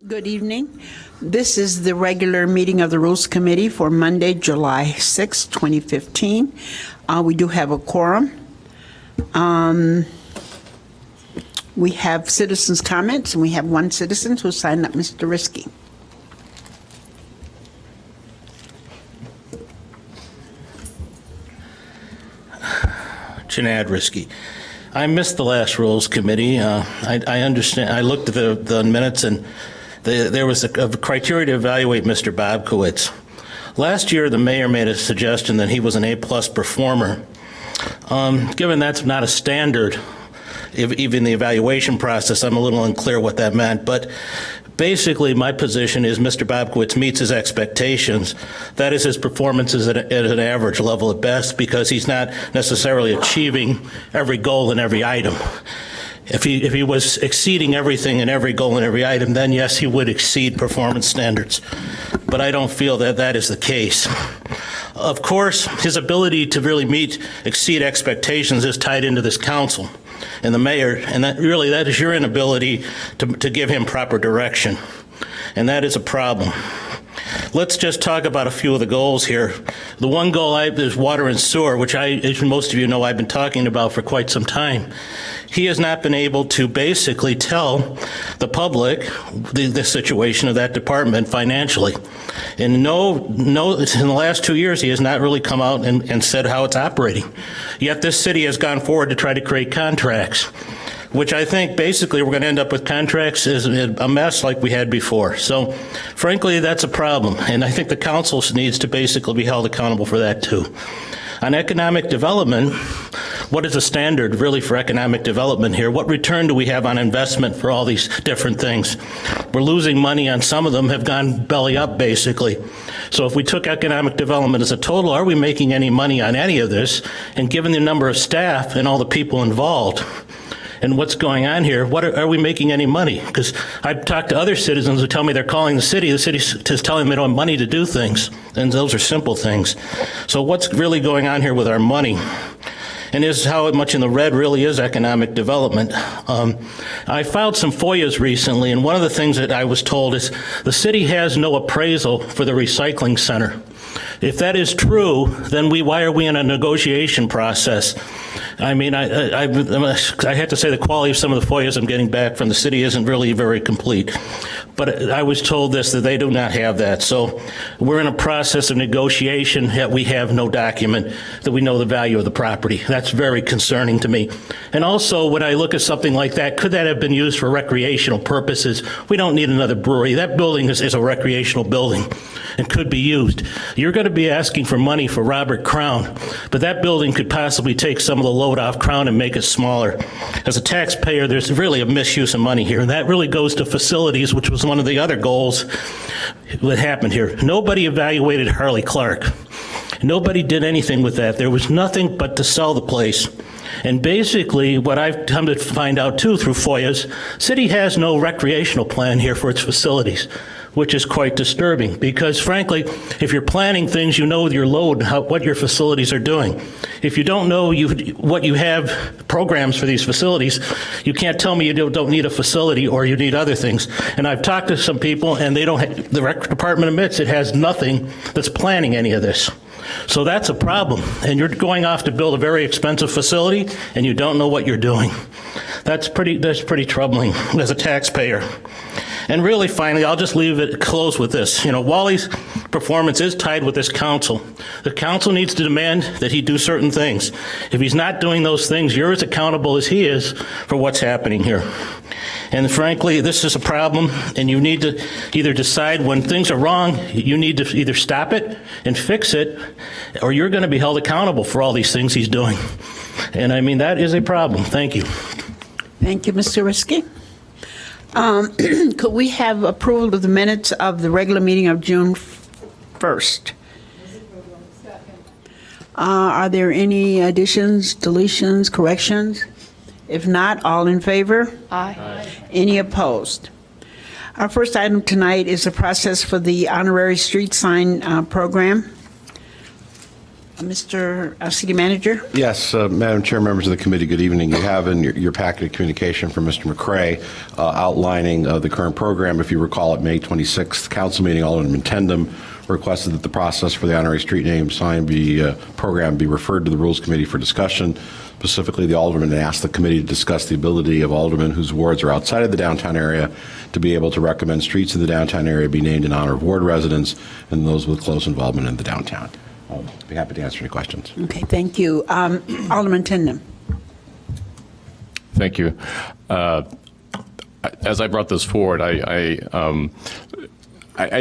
Good evening. This is the regular meeting of the Rules Committee for Monday, July 6, 2015. We do have a quorum. We have citizens' comments, and we have one citizen who signed up, Mr. Risky. Janad Risky. I missed the last Rules Committee. I understand. I looked at the minutes, and there was a criteria to evaluate Mr. Bobkowitz. Last year, the mayor made a suggestion that he was an A-plus performer. Given that's not a standard, even the evaluation process, I'm a little unclear what that meant. But basically, my position is Mr. Bobkowitz meets his expectations. That is, his performance is at an average level at best because he's not necessarily achieving every goal in every item. If he was exceeding everything in every goal in every item, then yes, he would exceed performance standards. But I don't feel that that is the case. Of course, his ability to really exceed expectations is tied into this council and the mayor, and that is your inability to give him proper direction. And that is a problem. Let's just talk about a few of the goals here. The one goal is water and sewer, which as most of you know, I've been talking about for quite some time. He has not been able to basically tell the public the situation of that department financially. And in the last 2 years, he has not really come out and said how it's operating. Yet this city has gone forward to try to create contracts, which I think basically we're going to end up with contracts as a mess like we had before. So frankly, that's a problem. And I think the council needs to basically be held accountable for that too. On economic development, what is the standard really for economic development here? What return do we have on investment for all these different things? We're losing money on some of them, have gone belly up basically. So if we took economic development as a total, are we making any money on any of this? And given the number of staff and all the people involved, and what's going on here, are we making any money? Because I've talked to other citizens who tell me they're calling the city is telling them they don't have money to do things, and those are simple things. So what's really going on here with our money? And is how much in the red really is economic development. I filed some FOIAs recently, and one of the things that I was told is the city has no appraisal for the recycling center. If that is true, then why are we in a negotiation process? I mean, I have to say the quality of some of the FOIAs I'm getting back from the city isn't really very complete. But I was told that they do not have that. So we're in a process of negotiation, yet we have no document that we know the value of the property. That's very concerning to me. And also, when I look at something like that, could that have been used for recreational purposes? We don't need another brewery. That building is a recreational building and could be used. You're going to be asking for money for Robert Crown, but that building could possibly take some of the load off Crown and make it smaller. As a taxpayer, there's really a misuse of money here, and that really goes to facilities, which was one of the other goals that happened here. Nobody evaluated Harley Clark. Nobody did anything with that. There was nothing but to sell the place. And basically, what I've come to find out too through FOIAs, city has no recreational plan here for its facilities, which is quite disturbing because frankly, if you're planning things, you know your load, what your facilities are doing. If you don't know what you have programs for these facilities, you can't tell me you don't need a facility or you need other things. And I've talked to some people and the rec department admits it has nothing that's planning any of this. So that's a problem. And you're going off to build a very expensive facility and you don't know what you're doing. That's pretty troubling as a taxpayer. And really, finally, I'll just close with this. You know, Wally's performance is tied with this council. The council needs to demand that he do certain things. If he's not doing those things, you're as accountable as he is for what's happening here. And frankly, this is a problem, and you need to either decide when things are wrong, you need to either stop it and fix it, or you're going to be held accountable for all these things he's doing. And I mean, that is a problem. Thank you. Thank you, Mr. Risky. Could we have approval of the minutes of the regular meeting of June 1st? Are there any additions, deletions, corrections? If not, all in favor? Aye. Any opposed? Our first item tonight is the process for the honorary street sign program. Mr. City Manager? Yes, Madam Chair, members of the committee, good evening. You have in your packet of communication from Mr. McCray outlining the current program. If you recall, at May 26th council meeting, Alderman Tendem requested that the process for the honorary street name sign program be referred to the Rules Committee for discussion. Specifically, the alderman asked the committee to discuss the ability of aldermen whose wards are outside of the downtown area to be able to recommend streets in the downtown area be named in honor of ward residents and those with close involvement in the downtown. I'll be happy to answer any questions. Okay, thank you. Alderman Tindem. Thank you. As I brought this forward, I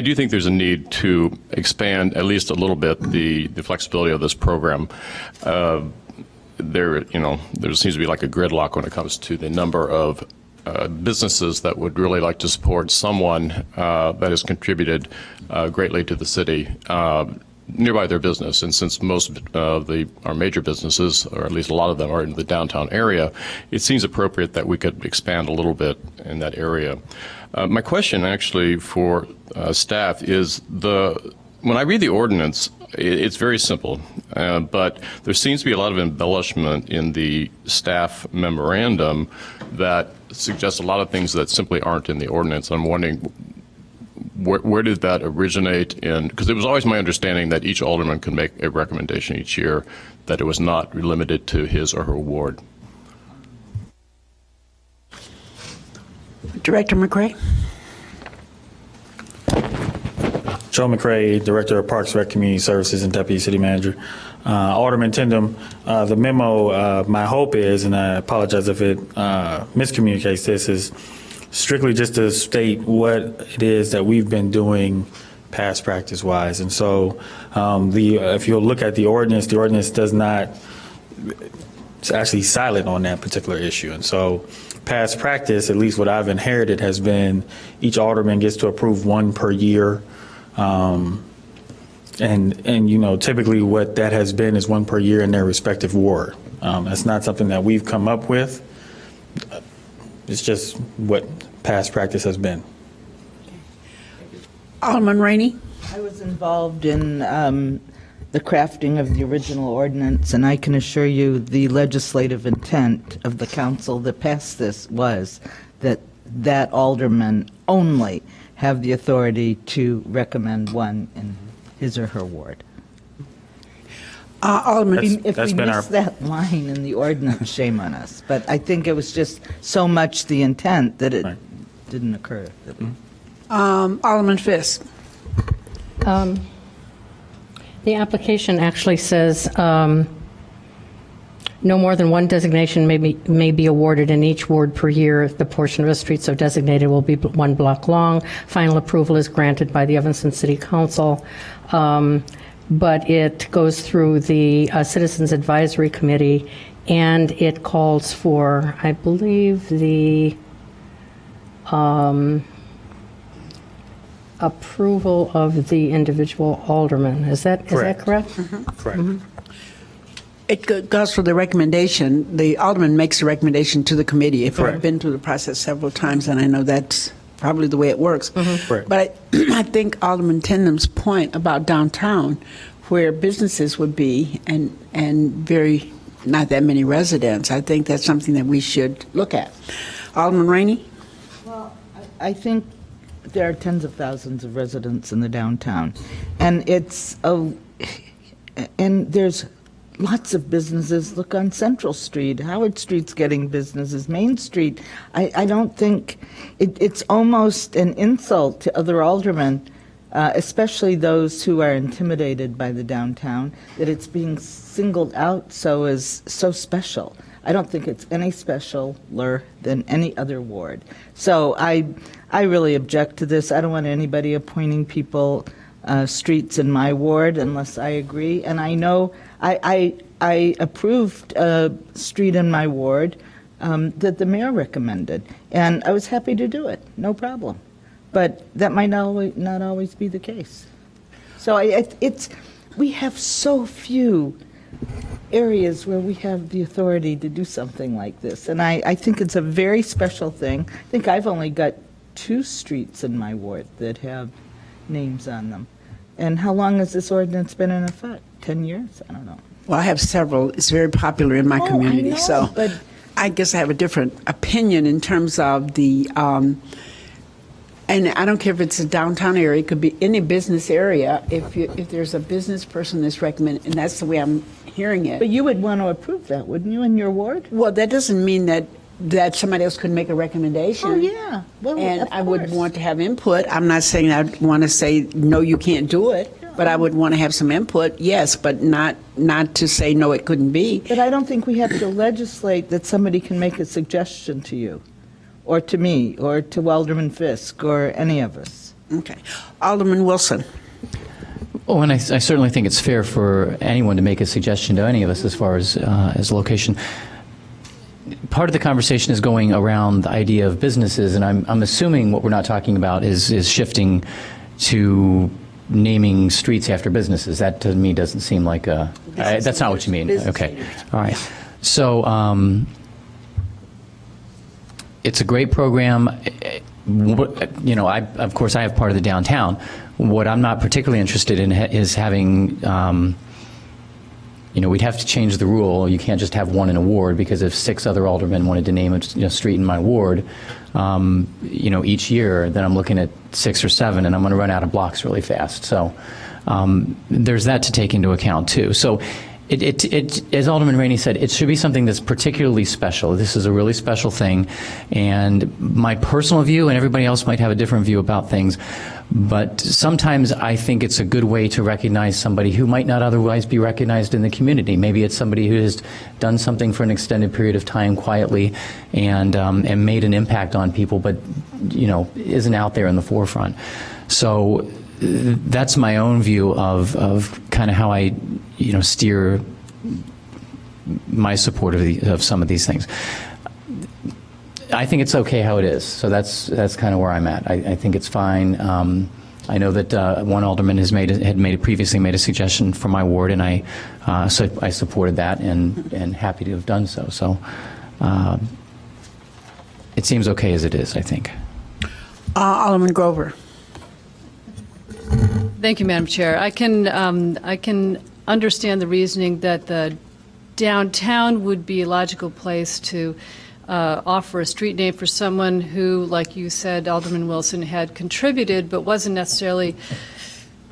do think there's a need to expand at least a little bit the flexibility of this program. There seems to be like a gridlock when it comes to the number of businesses that would really like to support someone that has contributed greatly to the city nearby their business. And since most of our major businesses, or at least a lot of them, are in the downtown area, it seems appropriate that we could expand a little bit in that area. My question actually for staff is when I read the ordinance, it's very simple, but there seems to be a lot of embellishment in the staff memorandum that suggests a lot of things that simply aren't in the ordinance. I'm wondering, where did that originate in? Because it was always my understanding that each alderman could make a recommendation each year, that it was not limited to his or her ward. Director McCray. Joe McCray, Director of Parks, Rec, Community Services, and Deputy City Manager. Alderman Tindem, the memo, my hope is, and I apologize if it miscommunicates this, is strictly just to state what it is that we've been doing past practice-wise. And so if you'll look at the ordinance does not, it's actually silent on that particular issue. And so past practice, at least what I've inherited, has been each alderman gets to approve one per year. And typically what that has been is one per year in their respective ward. That's not something that we've come up with. It's just what past practice has been. Alderman Rainey. I was involved in the crafting of the original ordinance, and I can assure you the legislative intent of the council that passed this was that alderman only have the authority to recommend one in his or her ward. Alderman. If we miss that line in the ordinance, shame on us. But I think it was just so much the intent that it didn't occur. Alderman Fisk. The application actually says no more than one designation may be awarded in each ward per year. The portion of a street so designated will be 1 block long. Final approval is granted by the Evanston City Council. But it goes through the Citizens Advisory Committee, and it calls for, I believe, the approval of the individual alderman. Is that correct? Correct. Mm-hmm. It goes for the recommendation. The alderman makes a recommendation to the committee. I've been through the process several times, and I know that's probably the way it works. Correct. But I think Alderman Tindem's point about downtown, where businesses would be and very not that many residents, I think that's something that we should look at. Alderman Rainey? Well, I think there are tens of thousands of residents in the downtown, and there's lots of businesses. Look on Central Street. Howard Street's getting businesses. Main Street. I don't think it's almost an insult to other aldermen, especially those who are intimidated by the downtown, that it's being singled out so special. I don't think it's any specialer than any other ward. So I really object to this. I don't want anybody appointing people streets in my ward unless I agree. And I know I approved a street in my ward that the mayor recommended, and I was happy to do it, no problem. But that might not always be the case. So we have so few areas where we have the authority to do something like this, and I think it's a very special thing. I think I've only got 2 streets in my ward that have names on them. And how long has this ordinance been in effect? 10 years? I don't know. Well, I have several. It's very popular in my Oh, I community. know, So but- I guess I have a different opinion in terms of the, and I don't care if it's a downtown area, it could be any business area. If there's a business person that's recommended, and that's the way I'm hearing it. But you would want to approve that, wouldn't you, in your ward? Well, that doesn't mean that somebody else could make a recommendation. Oh, yeah. Well, And of I would course. want to have input. I'm not saying I'd want to say, no, you can't do it, but I would want to have some input, yes, but not to say, no, it couldn't be. But I don't think we have to legislate that somebody can make a suggestion to you, or to me, or to Alderman Fisk, or any of us. Okay. Alderman Wilson. Oh, and I certainly think it's fair for anyone to make a suggestion to any of us as far as location. Part of the conversation is going around the idea of businesses, and I'm assuming what we're not talking about is shifting to naming streets after businesses. That to me doesn't seem like a. That's not what you mean. Business Okay, leaders. all right. So it's a great program. You know, of course, I have part of the downtown. What I'm not particularly interested in is having. You know, we'd have to change the rule. You can't just have one in a ward, because if 6 other aldermen wanted to name a street in my ward, you know, each year, then I'm looking at 6 or 7, and I'm going to run out of blocks really fast. So there's that to take into account too. So it, as Alderman Rainey said, it should be something that's particularly special. This is a really special thing, and my personal view, and everybody else might have a different view about things, but sometimes I think it's a good way to recognize somebody who might not otherwise be recognized in the community. Maybe it's somebody who has done something for an extended period of time quietly and made an impact on people, but you know, isn't out there in the forefront. So that's my own view of kind of how I, you know, steer my support of some of these things. I think it's okay how it is. So that's kind of where I'm at. I think it's fine. I know that one alderman had previously made a suggestion for my ward, and I supported that and happy to have done so. So it seems okay as it is, I think. Alderman Grover. Thank you, Madam Chair. I can understand the reasoning that the downtown would be a logical place to offer a street name for someone who, like you said, Alderman Wilson, had contributed but wasn't necessarily,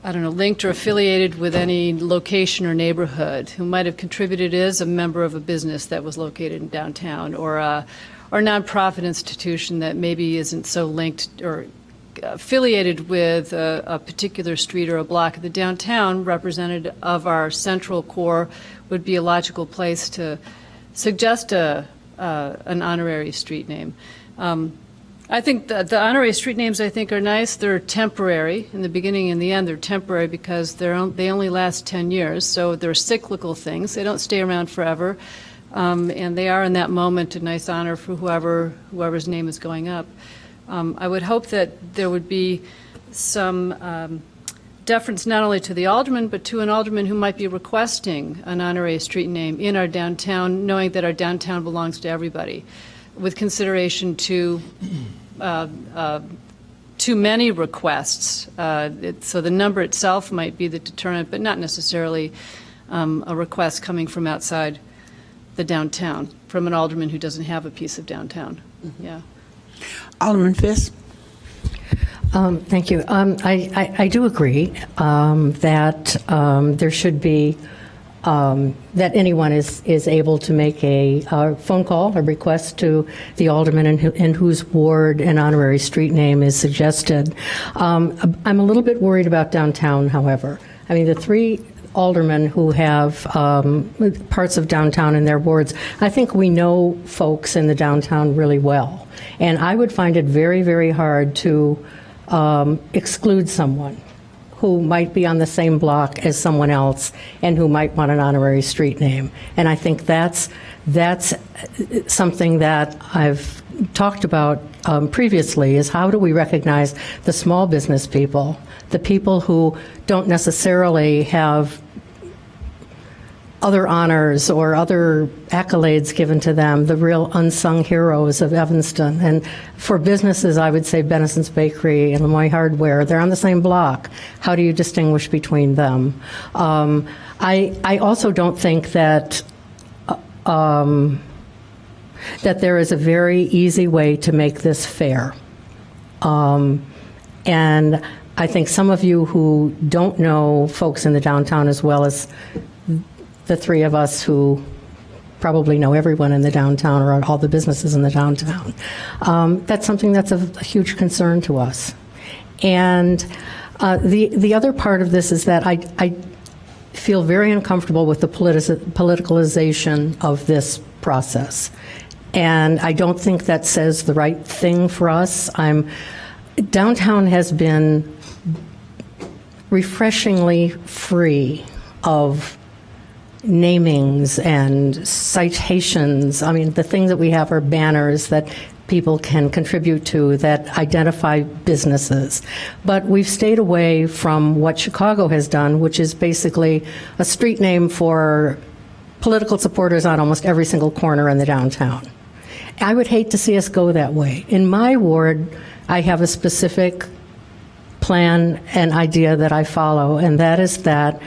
I don't know, linked or affiliated with any location or neighborhood, who might have contributed as a member of a business that was located in downtown, or a nonprofit institution that maybe isn't so linked or affiliated with a particular street or a block of the downtown. Representative of our central core would be a logical place to suggest an honorary street name. I think the honorary street names, I think, are nice. They're temporary. In the beginning and the end, they're temporary because they only last 10 years, so they're cyclical things. They don't stay around forever, and they are in that moment a nice honor for whoever's name is going up. I would hope that there would be some deference not only to the alderman, but to an alderman who might be requesting an honorary street name in our downtown, knowing that our downtown belongs to everybody, with consideration to too many requests. So the number itself might be the deterrent, but not necessarily a request coming from outside the downtown, from an alderman who doesn't have a piece of downtown. Yeah. Alderman Fisk. Thank you. I do agree that there should be, that anyone is able to make a phone call, a request to the alderman in whose ward an honorary street name is suggested. I'm a little bit worried about downtown, however. I mean, the 3 aldermen who have parts of downtown in their wards, I think we know folks in the downtown really well. And I would find it very, very hard to exclude someone who might be on the same block as someone else and who might want an honorary street name. And I think that's something that I've talked about previously, is how do we recognize the small business people, the people who don't necessarily have other honors or other accolades given to them, the real unsung heroes of Evanston. And for businesses, I would say Benison's Bakery and Lemoyne Hardware, they're on the same block. How do you distinguish between them? I also don't think that that there is a very easy way to make this fair. And I think some of you who don't know folks in the downtown as well as the three of us who probably know everyone in the downtown or all the businesses in the downtown, that's something that's a huge concern to us. And the other part of this is that I feel very uncomfortable with the politicalization of this process. And I don't think that says the right thing for us. Downtown has been refreshingly free of namings and citations. I mean, the things that we have are banners that people can contribute to that identify businesses. But we've stayed away from what Chicago has done, which is basically a street name for political supporters on almost every single corner in the downtown. I would hate to see us go that way. In my ward, I have a specific plan and idea that I follow, and that is that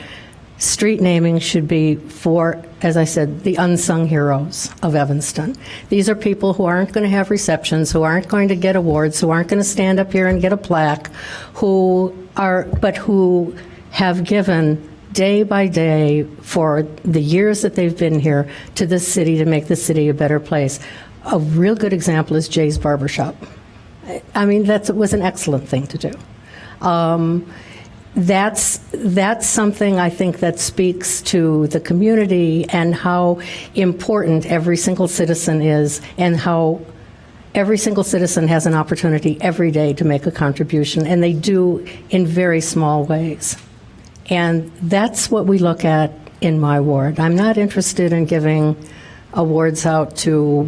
street naming should be for, as I said, the unsung heroes of Evanston. These are people who aren't going to have receptions, who aren't going to get awards, who aren't going to stand up here and get a plaque, but who have given day by day for the years that they've been here to this city to make the city a better place. A real good example is Jay's Barbershop. I mean, that was an excellent thing to do. That's something I think that speaks to the community and how important every single citizen is, and how every single citizen has an opportunity every day to make a contribution, and they do in very small ways. And that's what we look at in my ward. I'm not interested in giving awards out to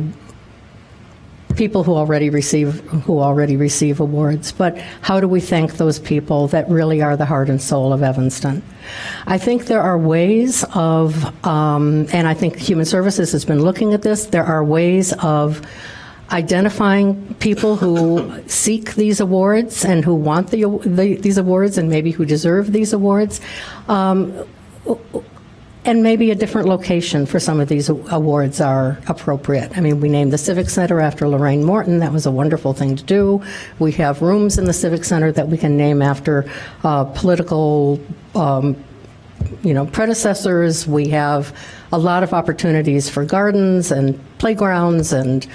people who already receive awards, but how do we thank those people that really are the heart and soul of Evanston? I think there are ways of, and I think Human Services has been looking at this, there are ways of identifying people who seek these awards and who want these awards and maybe who deserve these awards. And maybe a different location for some of these awards are appropriate. I mean, we named the Civic Center after Lorraine Morton. That was a wonderful thing to do. We have rooms in the Civic Center that we can name after political, predecessors. We have a lot of opportunities for gardens and playgrounds and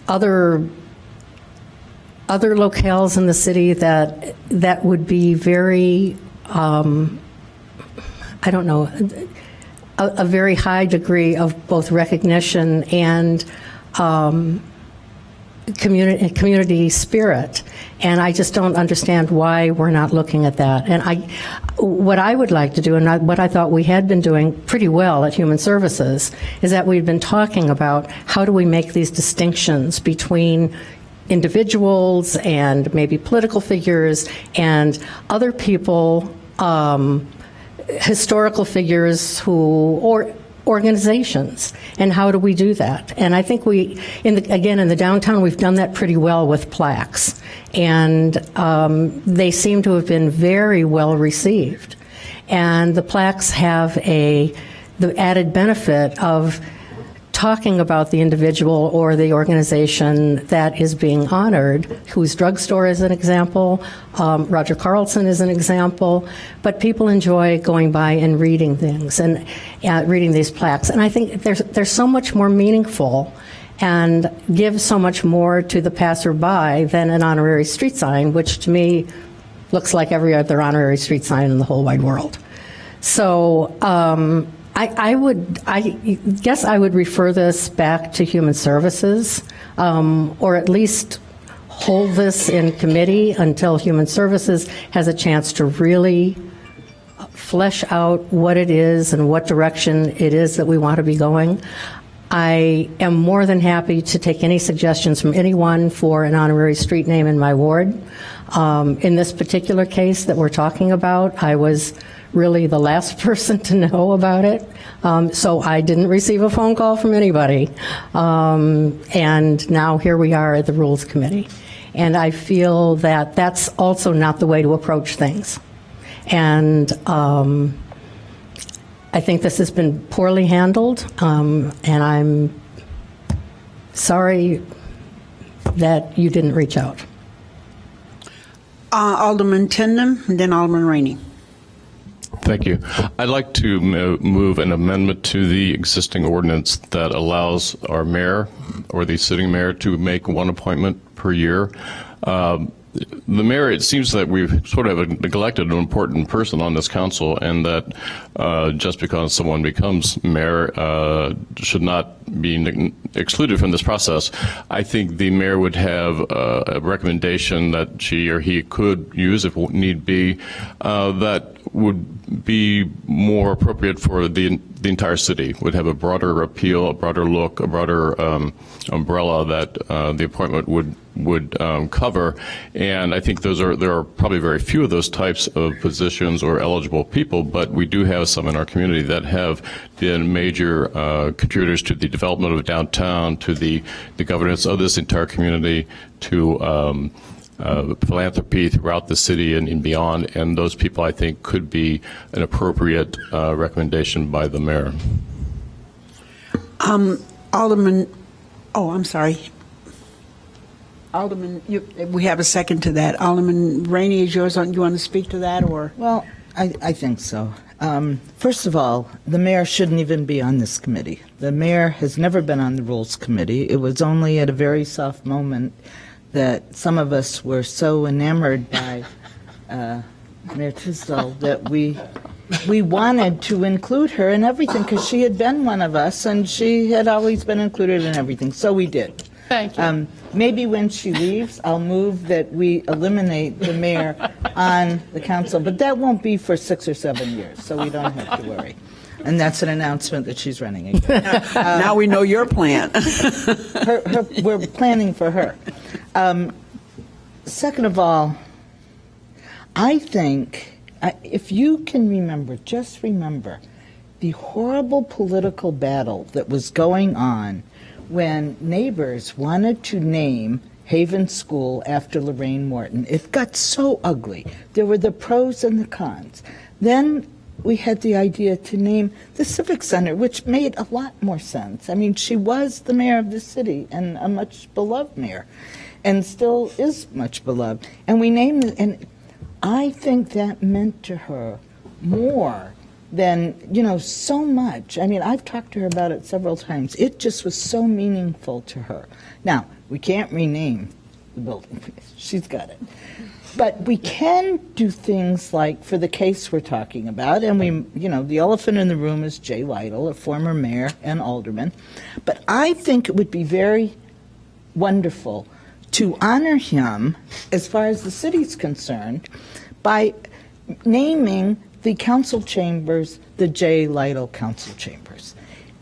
other locales in the city that would be very a very high degree of both recognition and community spirit. And I just don't understand why we're not looking at that. And what I would like to do, and what I thought we had been doing pretty well at Human Services, is that we've been talking about how do we make these distinctions between individuals and maybe political figures and other people, historical figures or organizations, and how do we do that? And I think in the downtown, we've done that pretty well with plaques, and they seem to have been very well received. And the plaques have the added benefit of talking about the individual or the organization that is being honored, whose drugstore is an example, Roger Carlson is an example, but people enjoy going by and reading things and reading these plaques. And I think they're so much more meaningful and give so much more to the passerby than an honorary street sign, which to me looks like every other honorary street sign in the whole wide world. So I guess I would refer this back to Human Services, or at least hold this in committee until Human Services has a chance to really flesh out what it is and what direction it is that we want to be going. I am more than happy to take any suggestions from anyone for an honorary street name in my ward. In this particular case that we're talking about, I was really the last person to know about it. So I didn't receive a phone call from anybody. And now here we are at the Rules Committee. And I feel that that's also not the way to approach things. And I think this has been poorly handled, and I'm sorry that you didn't reach out. Alderman Tindem, and then Alderman Rainey. Thank you. I'd like to move an amendment to the existing ordinance that allows our mayor or the sitting mayor to make one appointment per year. The mayor, it seems that we've sort of neglected an important person on this council, and that just because someone becomes mayor should not be excluded from this process. I think the mayor would have a recommendation that she or he could use if need be, that would be more appropriate for the entire city, would have a broader appeal, a broader look, a broader umbrella that the appointment would cover. And I think there are probably very few of those types of positions or eligible people, but we do have some in our community that have been major contributors to the development of downtown, to the governance of this entire community, to philanthropy throughout the city and beyond, and those people, I think, could be an appropriate recommendation by the mayor. Alderman, I'm sorry. Alderman, we have a second to that. Alderman Rainey is yours. You want to speak to that, or? Well, I think so. First of all, the mayor shouldn't even be on this committee. The mayor has never been on the Rules Committee. It was only at a very soft moment that some of us were so enamored by Mayor Tisdall that we wanted to include her in everything, because she had been one of us and she had always been included in everything. So we did. Thank you. Maybe when she leaves, I'll move that we eliminate the mayor on the council, but that won't be for 6 or 7 years, so we don't have to worry. And that's an announcement that she's running again. Now we know your plan. We're planning for her. Second of all, I think, if you can remember, just remember the horrible political battle that was going on when neighbors wanted to name Haven School after Lorraine Morton. It got so ugly. There were the pros and the cons. Then we had the idea to name the Civic Center, which made a lot more sense. I mean, she was the mayor of the city and a much beloved mayor, and still is much beloved. And we named it, and I think that meant to her more than, so much. I mean, I've talked to her about it several times. It just was so meaningful to her. Now, we can't rename the building. She's got it. But we can do things like, for the case we're talking about, and the elephant in the room is Jay Lytle, a former mayor and alderman. But I think it would be very wonderful to honor him, as far as the city's concerned, by naming the council chambers the Jay Lytle Council Chambers.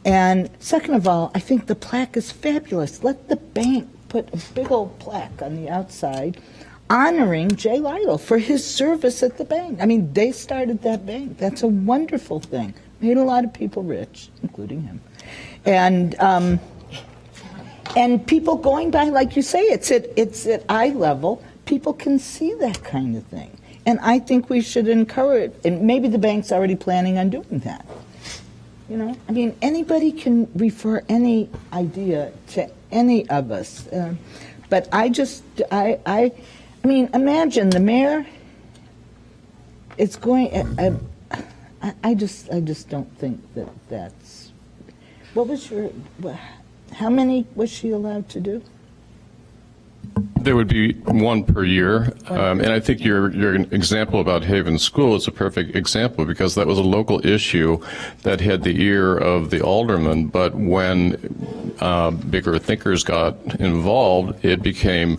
And second of all, I think the plaque is fabulous. Let the bank put a big old plaque on the outside honoring Jay Lytle for his service at the bank. I mean, they started that bank. That's a wonderful thing. Made a lot of people rich, including him. And people going by, like you say, it's at eye level. People can see that kind of thing. And I think we should encourage, and maybe the bank's already planning on doing that. I mean, anybody can refer any idea to any of us. But I mean, imagine the mayor is going, I just don't think that's, how many was she allowed to do? There would be one per year, and I think your example about Haven School is a perfect example, because that was a local issue that had the ear of the alderman, but when bigger thinkers got involved, it became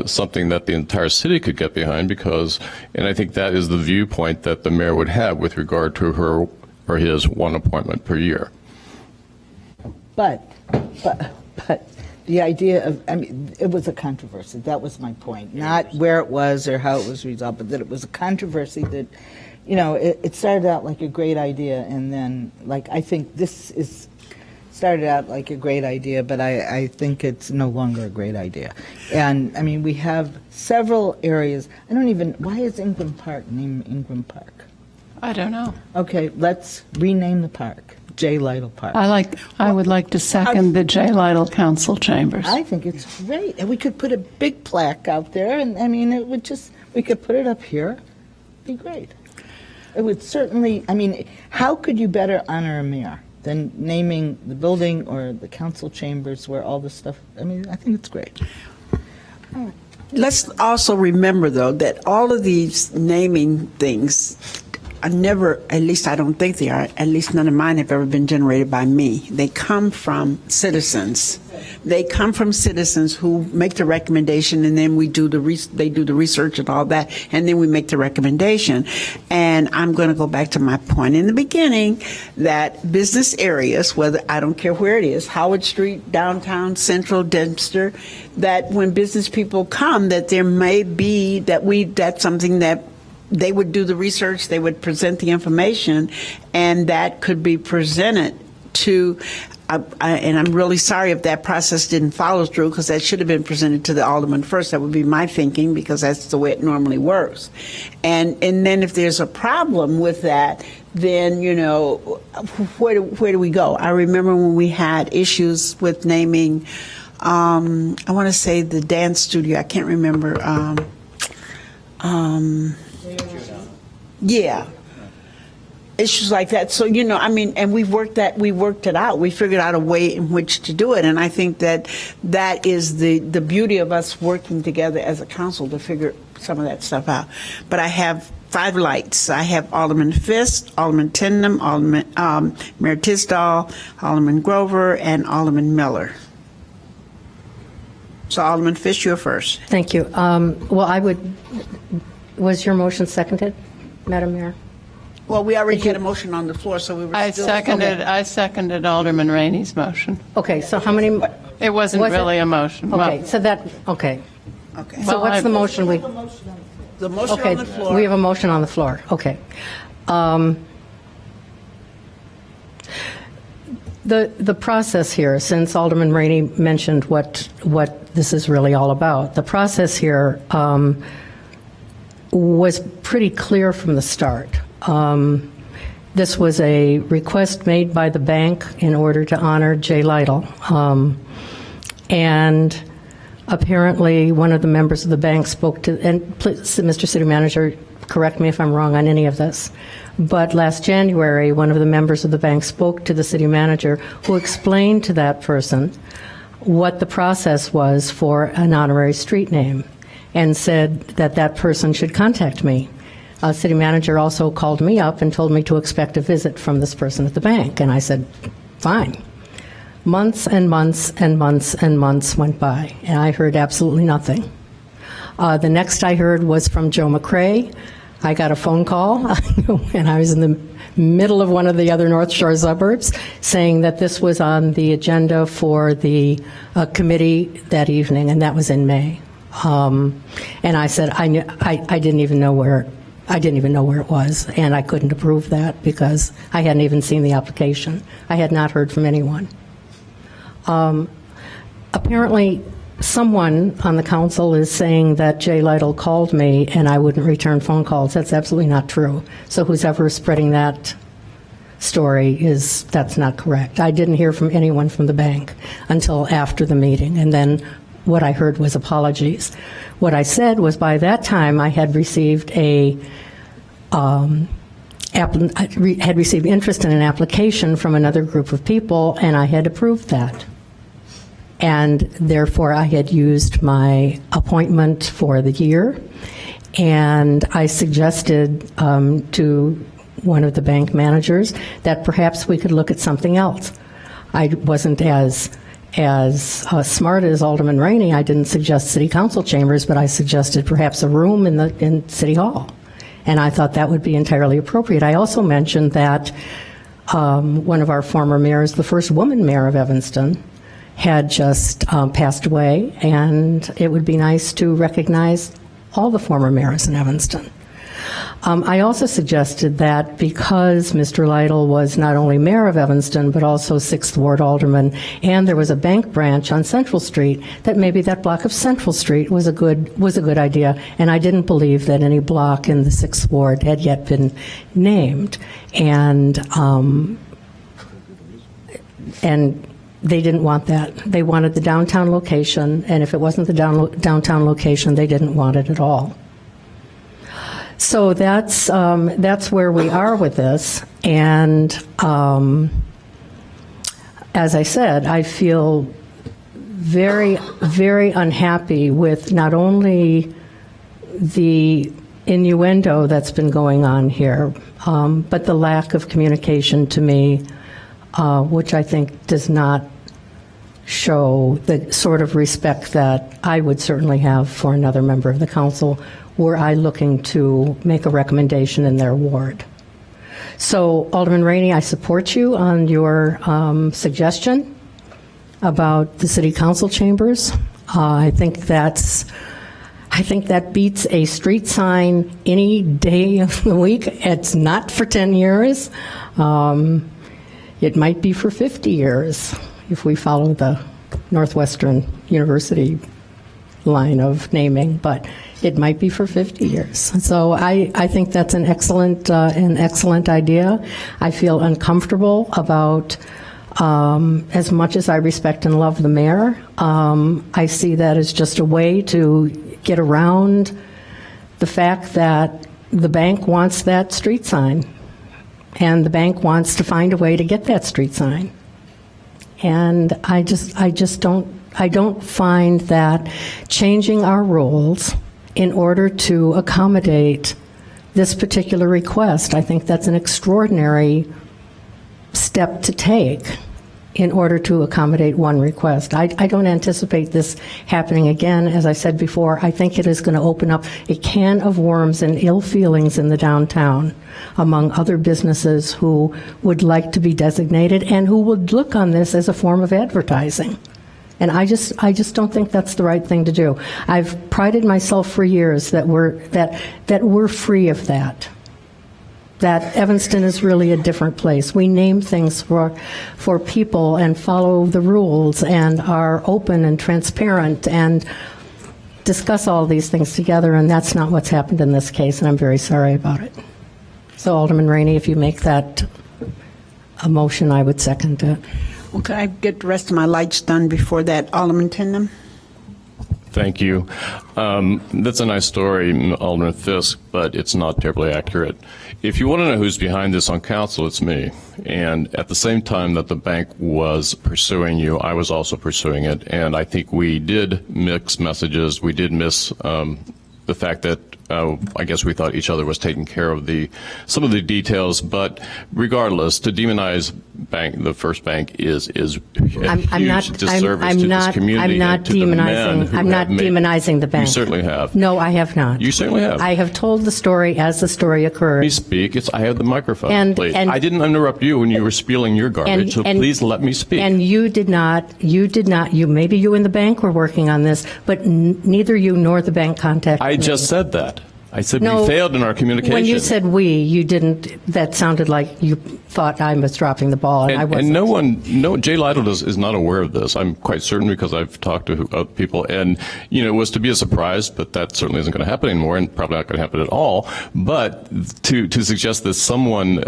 something that the entire city could get behind, and I think that is the viewpoint that the mayor would have with regard to her or his one appointment per year. But the idea of, I mean, it was a controversy. That was my point. Not where it was or how it was resolved, but that it was a controversy that you know, it started out like a great idea, and then, like, I think this is started out like a great idea, but I think it's no longer a great idea. And, I mean, we have several areas. Why is Ingram Park named Ingram Park? I don't know. Okay, let's rename the park, J. Lytle Park. I would like to second the J. Lytle Council Chambers. I think it's great. And we could put a big plaque out there, and, I mean, we could put it up here. It'd be great. It would certainly, I mean, how could you better honor a mayor than naming the building or the council chambers where all this stuff, I mean, I think it's great. Let's also remember, though, that all of these naming things are never, at least I don't think they are, at least none of mine have ever been generated by me. They come from citizens. They come from citizens who make the recommendation, and then they do the research and all that, and then we make the recommendation. And I'm going to go back to my point in the beginning that business areas, whether, I don't care where it is, Howard Street, downtown, Central, Dempster, that when business people come, that there may be, that's something that they would do the research, they would present the information, and that could be presented to, and I'm really sorry if that process didn't follow through, because that should have been presented to the alderman first. That would be my thinking, because that's the way it normally works. And then if there's a problem with that, then, you know, where do we go? I remember when we had issues with naming, I want to say the dance studio, I can't remember, yeah, issues like that. So, you know, I mean, and we worked it out. We figured out a way in which to do it. And I think that is the beauty of us working together as a council to figure some of that stuff out. But I have 5 lights. I have Alderman Fisk, Alderman Tindem, Mayor Tisdall, Alderman Grover, and Alderman Miller. So, Alderman Fisk, you're first. Thank you. Was your motion seconded, Madam Mayor? Well, we already had a motion on the floor, so we were I still... seconded Alderman Rainey's motion. Okay, so how many? It wasn't Was it? really a motion. Okay, so okay. Okay. So what's the motion we? The motion Okay, on the floor... we have a motion on the floor. Okay. The process here, since Alderman Rainey mentioned what this is really all about, the process here was pretty clear from the start. This was a request made by the bank in order to honor J. Lytle. And apparently one of the members of the bank spoke to, and please, Mr. City Manager, correct me if I'm wrong on any of this, but last January, one of the members of the bank spoke to the city manager, who explained to that person what the process was for an honorary street name, and said that person should contact me. City manager also called me up and told me to expect a visit from this person at the bank, and I said, fine. Months and months and months and months went by, and I heard absolutely nothing. The next I heard was from Joe McCray. I got a phone call, and I was in the middle of one of the other North Shore suburbs, saying that this was on the agenda for the committee that evening, and that was in May. And I said I didn't even know where it was, and I couldn't approve that because I hadn't even seen the application. I had not heard from anyone. Apparently, someone on the council is saying that Jay Lytle called me and I wouldn't return phone calls. That's absolutely not true. So who's ever spreading that story that's not correct. I didn't hear from anyone from the bank until after the meeting, and then what I heard was apologies. What I said was by that time I had received had received interest in an application from another group of people, and I had approved that. And therefore, I had used my appointment for the year, and I suggested to one of the bank managers that perhaps we could look at something else. I wasn't as smart as Alderman Rainey. I didn't suggest city council chambers, but I suggested perhaps a room in City Hall. And I thought that would be entirely appropriate. I also mentioned that one of our former mayors, the first woman mayor of Evanston, had just passed away, and it would be nice to recognize all the former mayors in Evanston. I also suggested that because Mr. Lytle was not only mayor of Evanston, but also 6th Ward alderman, and there was a bank branch on Central Street, that maybe that block of Central Street was a good idea. And I didn't believe that any block in the 6th Ward had yet been named. And they didn't want that. They wanted the downtown location, and if it wasn't the downtown location, they didn't want it at all. So that's where we are with this, and as I said, I feel very, very unhappy with not only the innuendo that's been going on here, but the lack of communication to me, which I think does not show the sort of respect that I would certainly have for another member of the council were I looking to make a recommendation in their ward. So, Alderman Rainey, I support you on your suggestion about the city council chambers. I think that beats a street sign any day of the week. It's not for 10 years. It might be for 50 years if we follow the Northwestern University line of naming, but it might be for 50 years. So I think that's an excellent idea. I feel uncomfortable about, as much as I respect and love the mayor, I see that as just a way to get around the fact that the bank wants that street sign, and the bank wants to find a way to get that street sign. And I don't find that changing our rules in order to accommodate this particular request, I think that's an extraordinary step to take in order to accommodate one request. I don't anticipate this happening again. As I said before, I think it is going to open up a can of worms and ill feelings in the downtown among other businesses who would like to be designated and who would look on this as a form of advertising. And I just don't think that's the right thing to do. I've prided myself for years that we're free of that. That Evanston is really a different place. We name things for people and follow the rules and are open and transparent and discuss all these things together, and that's not what's happened in this case, and I'm very sorry about it. So, Alderman Rainey, if you make that a motion, I would second it. Well, could I get the rest of my lights done before that? Alderman Tindem? Thank you. That's a nice story, Alderman Fisk, but it's not terribly accurate. If you want to know who's behind this on council, it's me. And at the same time that the bank was pursuing you, I was also pursuing it. And I think we did mix messages. We did miss the fact that I guess we thought each other was taking care of some of the details. But regardless, to demonize the First Bank is a huge disservice to this community. I'm not demonizing the bank. You certainly have. No, I have not. You certainly have. I have told the story as the story occurred. Please speak. I have the microphone, please. I didn't interrupt you when you were spilling your garbage, so please let me speak. And you did not, maybe you and the bank were working on this, but neither you nor the bank contacted me. I just said that. I said we failed in our communication. When you said we, you didn't, that sounded like you thought I was dropping the ball, and I wasn't. And Jay Lytle is not aware of this. I'm quite certain because I've talked to other people, and, it was to be a surprise, but that certainly isn't going to happen anymore, and probably not going to happen at all. But to suggest that someone,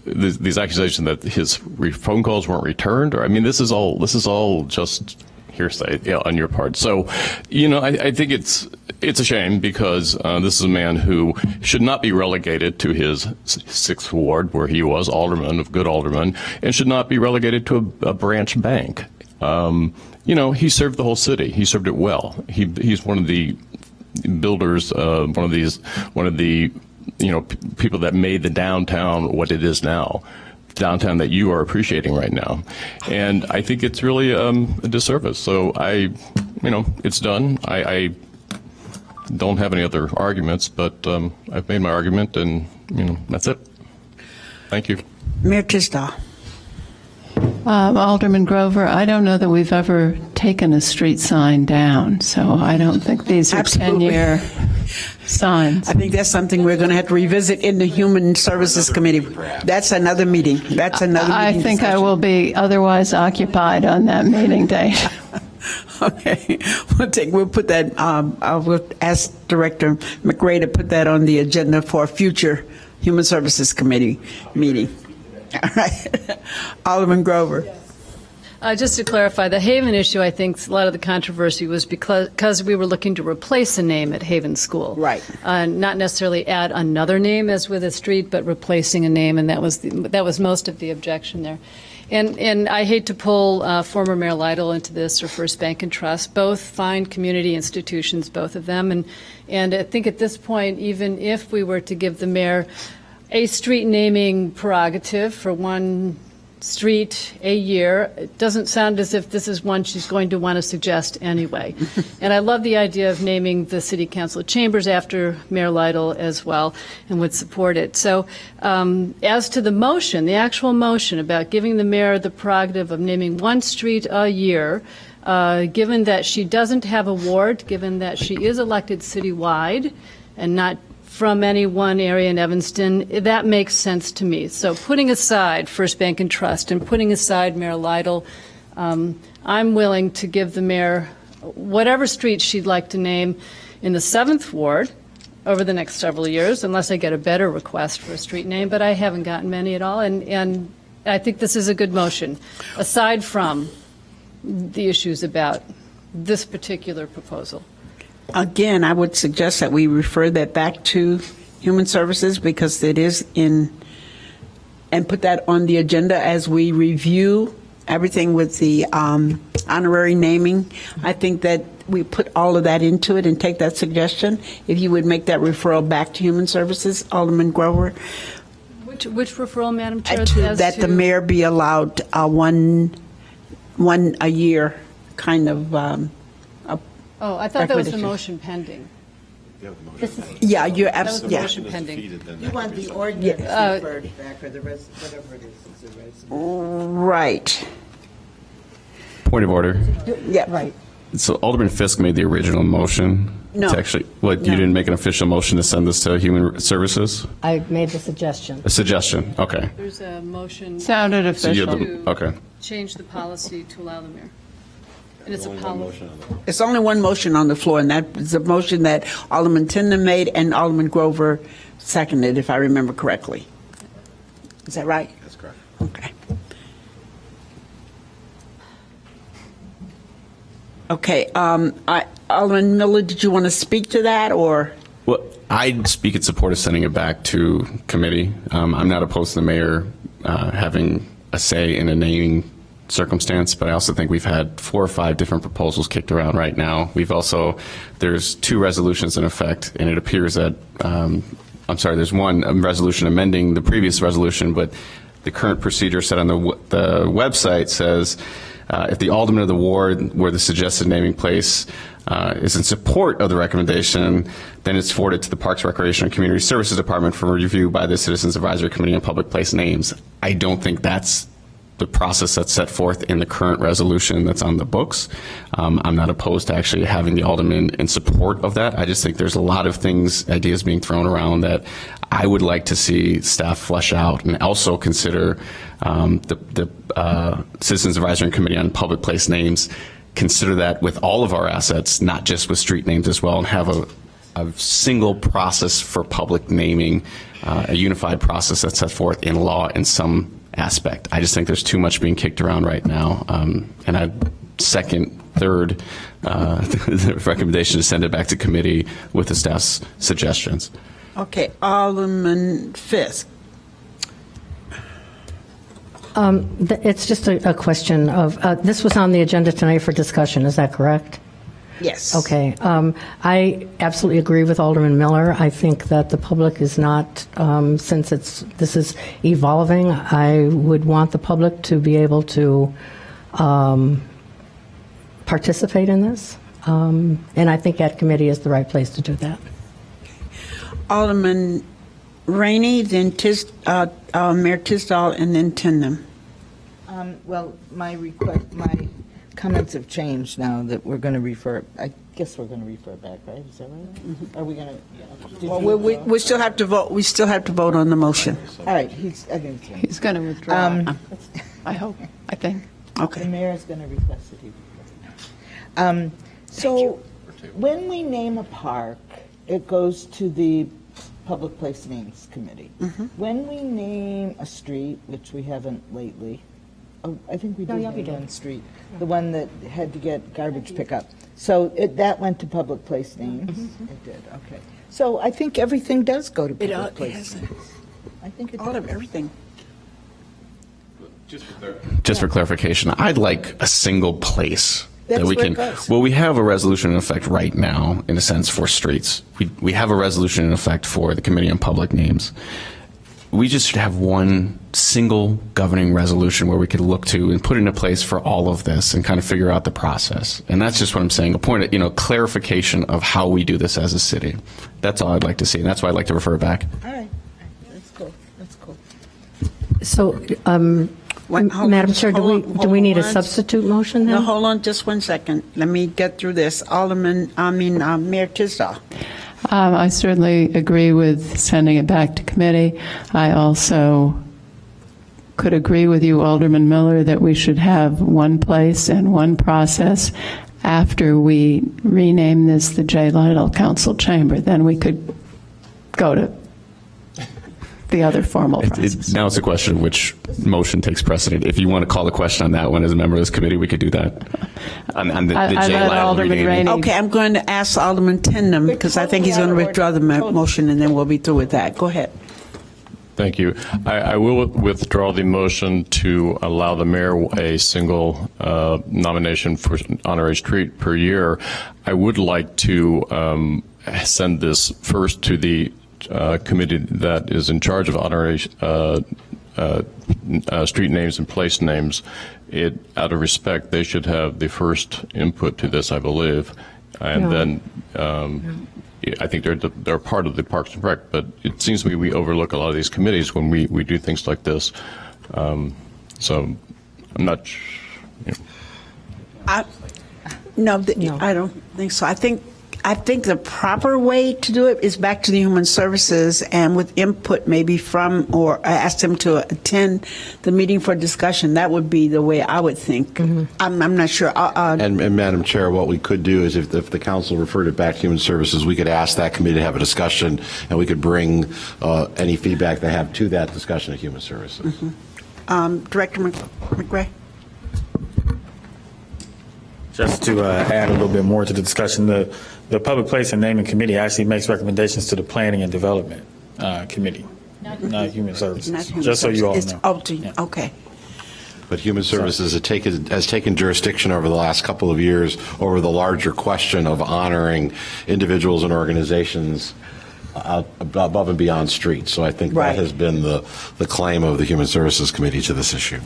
these accusations that his phone calls weren't returned, this is all just hearsay on your part. So, I think it's a shame because this is a man who should not be relegated to his 6th Ward, where he was alderman, of good alderman, and should not be relegated to a branch bank. He served the whole city. He served it well. He's one of the builders, one of the people that made the downtown what it is now. Downtown that you are appreciating right now. And I think it's really a disservice. So it's done. I don't have any other arguments, but I've made my argument, and that's it. Thank you. Mayor Tisdall. Alderman Grover, I don't know that we've ever taken a street sign down, so I don't think these are Absolutely. 10-year Signs. I think that's something we're going to have to revisit in the Human Services Committee. That's another meeting. That's another I meeting. think I discussion. will be otherwise occupied on that meeting day. Okay, we'll put that, we'll ask Director McRae to put that on the agenda for a future Human Services Committee meeting. All right. Alderman Grover. Just to clarify, the Haven issue, I think a lot of the controversy was because we were looking to replace a name at Haven School. Right. Not necessarily add another name as with a street, but replacing a name, and that was most of the objection there. And I hate to pull former Mayor Lytle into this, or First Bank and Trust, both fine community institutions, both of them. And I think at this point, even if we were to give the mayor a street naming prerogative for one street a year, it doesn't sound as if this is one she's going to want to suggest anyway. And I love the idea of naming the city council chambers after Mayor Lytle as well, and would support it. So as to the motion, the actual motion about giving the mayor the prerogative of naming one street a year, given that she doesn't have a ward, given that she is elected citywide and not from any one area in Evanston, that makes sense to me. So putting aside First Bank and Trust and putting aside Mayor Lytle, I'm willing to give the mayor whatever street she'd like to name in the 7th Ward over the next several years, unless I get a better request for a street name, but I haven't gotten many at all. And I think this is a good motion, aside from the issues about this particular proposal. Again, I would suggest that we refer that back to Human Services because it is in, and put that on the agenda as we review everything with the honorary naming. I think that we put all of that into it and take that suggestion. If you would make that referral back to Human Services, Alderman Grover. Which referral, Madam Chair? That the mayor be allowed one a year kind of. Oh, I thought that was the recommendation. motion pending. Yeah, you're That was the absolutely. Yeah. motion pending. You want the ordinance referred back, or the whatever it is, it's a resolution. Right. Point of order. Yeah. Right. So Alderman Fisk made the original motion. No. To actually, what, you No. didn't make an official motion to send this to Human Services? I made the suggestion. A suggestion, okay. There's a motion Sounded So you official. have the, okay. change the policy to allow the mayor. And it's a policy. It's only one motion on the floor, and that is a motion that Alderman Tindem made and Alderman Grover seconded, if I remember correctly. Is that right? That's correct. Okay. Okay. Alderman Miller, did you want to speak to that, or? Well, I'd speak in support of sending it back to committee. I'm not opposed to the mayor having a say in a naming circumstance, but I also think we've had 4 or 5 different proposals kicked around right now. We've also, there's 2 resolutions in effect, and it appears that, there's one resolution amending the previous resolution, but the current procedure set on the website says if the alderman of the ward where the suggested naming place is in support of the recommendation, then it's forwarded to the Parks, Recreation, and Community Services Department for review by the Citizens Advisory Committee on Public Place Names. I don't think that's the process that's set forth in the current resolution that's on the books. I'm not opposed to actually having the alderman in support of that. I just think there's a lot of things, ideas being thrown around that I would like to see staff flesh out, and also consider the Citizens Advisory Committee on Public Place Names, consider that with all of our assets, not just with street names as well, and have a single process for public naming, a unified process that's set forth in law in some aspect. I just think there's too much being kicked around right now, and I third the recommendation to send it back to committee with the staff's suggestions. Okay, Alderman Fisk. It's just a question of, this was on the agenda tonight for discussion, is that correct? Yes. Okay. I absolutely agree with Alderman Miller. I think that the public is not, since this is evolving, I would want the public to be able to participate in this. And I think at committee is the right place to do that. Alderman Rainey, then Mayor Tisdall, and then Tindem. Well, my request, my comments have changed now that we're going to refer, I guess we're going to refer back, right? Is that right? Are we going to? Well, we still have to vote, we still have to vote on the motion. All right, I think so. He's going to withdraw, I hope, I think. The Okay. mayor's going to request that he withdraw. So when we name a park, it goes to the Public Place Names Committee. When we name a street, which we haven't lately, I think we did yeah, we name did. one street, the one that had to get garbage pickup. So that went to Public Place Names? It did, okay. So I think everything does go to Public Place has Names. I think it all does. of everything. Just for clarification, I'd like a single place that That's we where can. it goes. Well, we have a resolution in effect right now, in a sense, for streets. We have a resolution in effect for the Committee on Public Names. We just should have one single governing resolution where we could look to and put into place for all of this and kind of figure out the process. And that's just what I'm saying, a point of, clarification of how we do this as a city. That's all I'd like to see, and that's why I'd like to refer back. All right, that's cool, that's cool. So, Wait, hold on, Madam just Chair, hold on, do we need a hold on. substitute motion then? No, hold on just 1 second. Let me get through this. Mayor Tisdall. I certainly agree with sending it back to committee. I also could agree with you, Alderman Miller, that we should have one place and one process after we rename this the J. Lytle Council Chamber. Then we could go to the other formal process. Now it's a question of which motion takes precedent. If you want to call the question on that one as a member of this committee, we could do that. On the I J. let Lytle Alderman renaming. Rainey. Okay, I'm going to ask Alderman Tindem, because I think he's going to withdraw the motion, and then we'll be through with that. Go ahead. Thank you. I will withdraw the motion to allow the mayor a single nomination for honorary street per year. I would like to send this first to the committee that is in charge of honorary street names and place names. Out of respect, they should have the first input to this, I believe, and Yeah. then I think they're part of the Parks and Rec, but it seems to me we overlook a lot of these committees when we do things like this. So I'm not. No, I don't think so. I think the proper way to do it is back to the Human Services and with input maybe from, or ask them to attend the meeting for discussion. That would be the way I would think. I'm not sure. And Madam Chair, what we could do is if the council referred it back to Human Services, we could ask that committee to have a discussion, and we could bring any feedback they have to that discussion at Human Services. Director McRae? Just to add a little bit more to the discussion, the Public Place and Naming Committee actually makes recommendations to the Planning and Development Committee, not Human Services. Not Human Just so you all Services. know. Oh, okay. But Human Services has taken jurisdiction over the last couple of years over the larger question of honoring individuals and organizations above and beyond streets. So I think Right. that has been the claim of the Human Services Committee to this issue.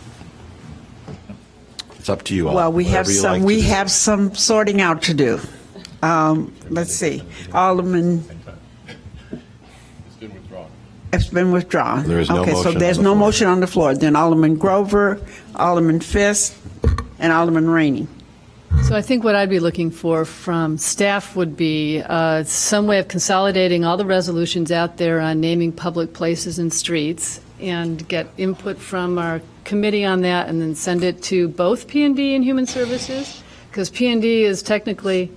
It's up to you all. Well, we have Whatever you some, like to we do. have some sorting out to do. Let's see. Alderman, it's been withdrawn. There is no Okay, so motion there's on the no floor. motion on the floor. Then Alderman Grover, Alderman Fisk, and Alderman Rainey. So I think what I'd be looking for from staff would be some way of consolidating all the resolutions out there on naming public places and streets and get input from our committee on that and then send it to both P&D and Human Services, because P&D is technically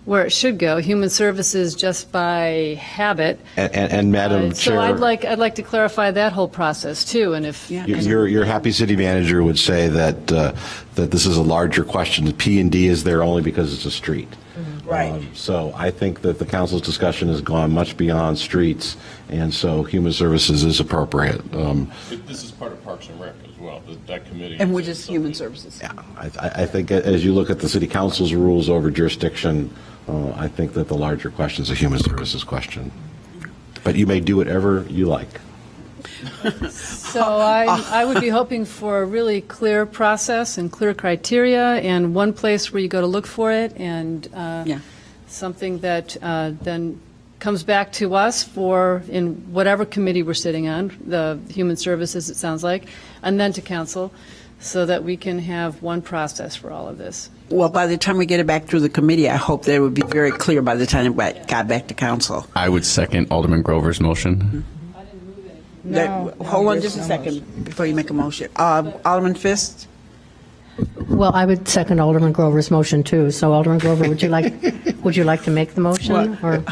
where it should go. Human Services just by habit. And Madam So Chair. I'd like to clarify that whole process too, and if. Your happy city manager would say that that this is a larger question. P&D is there only because it's a street. Right. So I think that the council's discussion has gone much beyond streets, and so Human Services is appropriate. This is part of Parks and Rec as well, that committee. And we're just Human Services. I think as you look at the city council's rules over jurisdiction, I think that the larger question is a Human Services question. But you may do whatever you like. So I would be hoping for a really clear process and clear criteria and one place where you go to look for it and something that then comes back to us for in whatever committee we're sitting on, the Human Services, it sounds like, and then to council, so that we can have one process for all of this. Well, by the time we get it back through the committee, I hope that it would be very clear by the time it got back to council. I would second Alderman Grover's motion. Hold on just a second before you make a motion. Alderman Fist? Well, I would second Alderman Grover's motion too. So Alderman Grover, would you like to make the motion? Or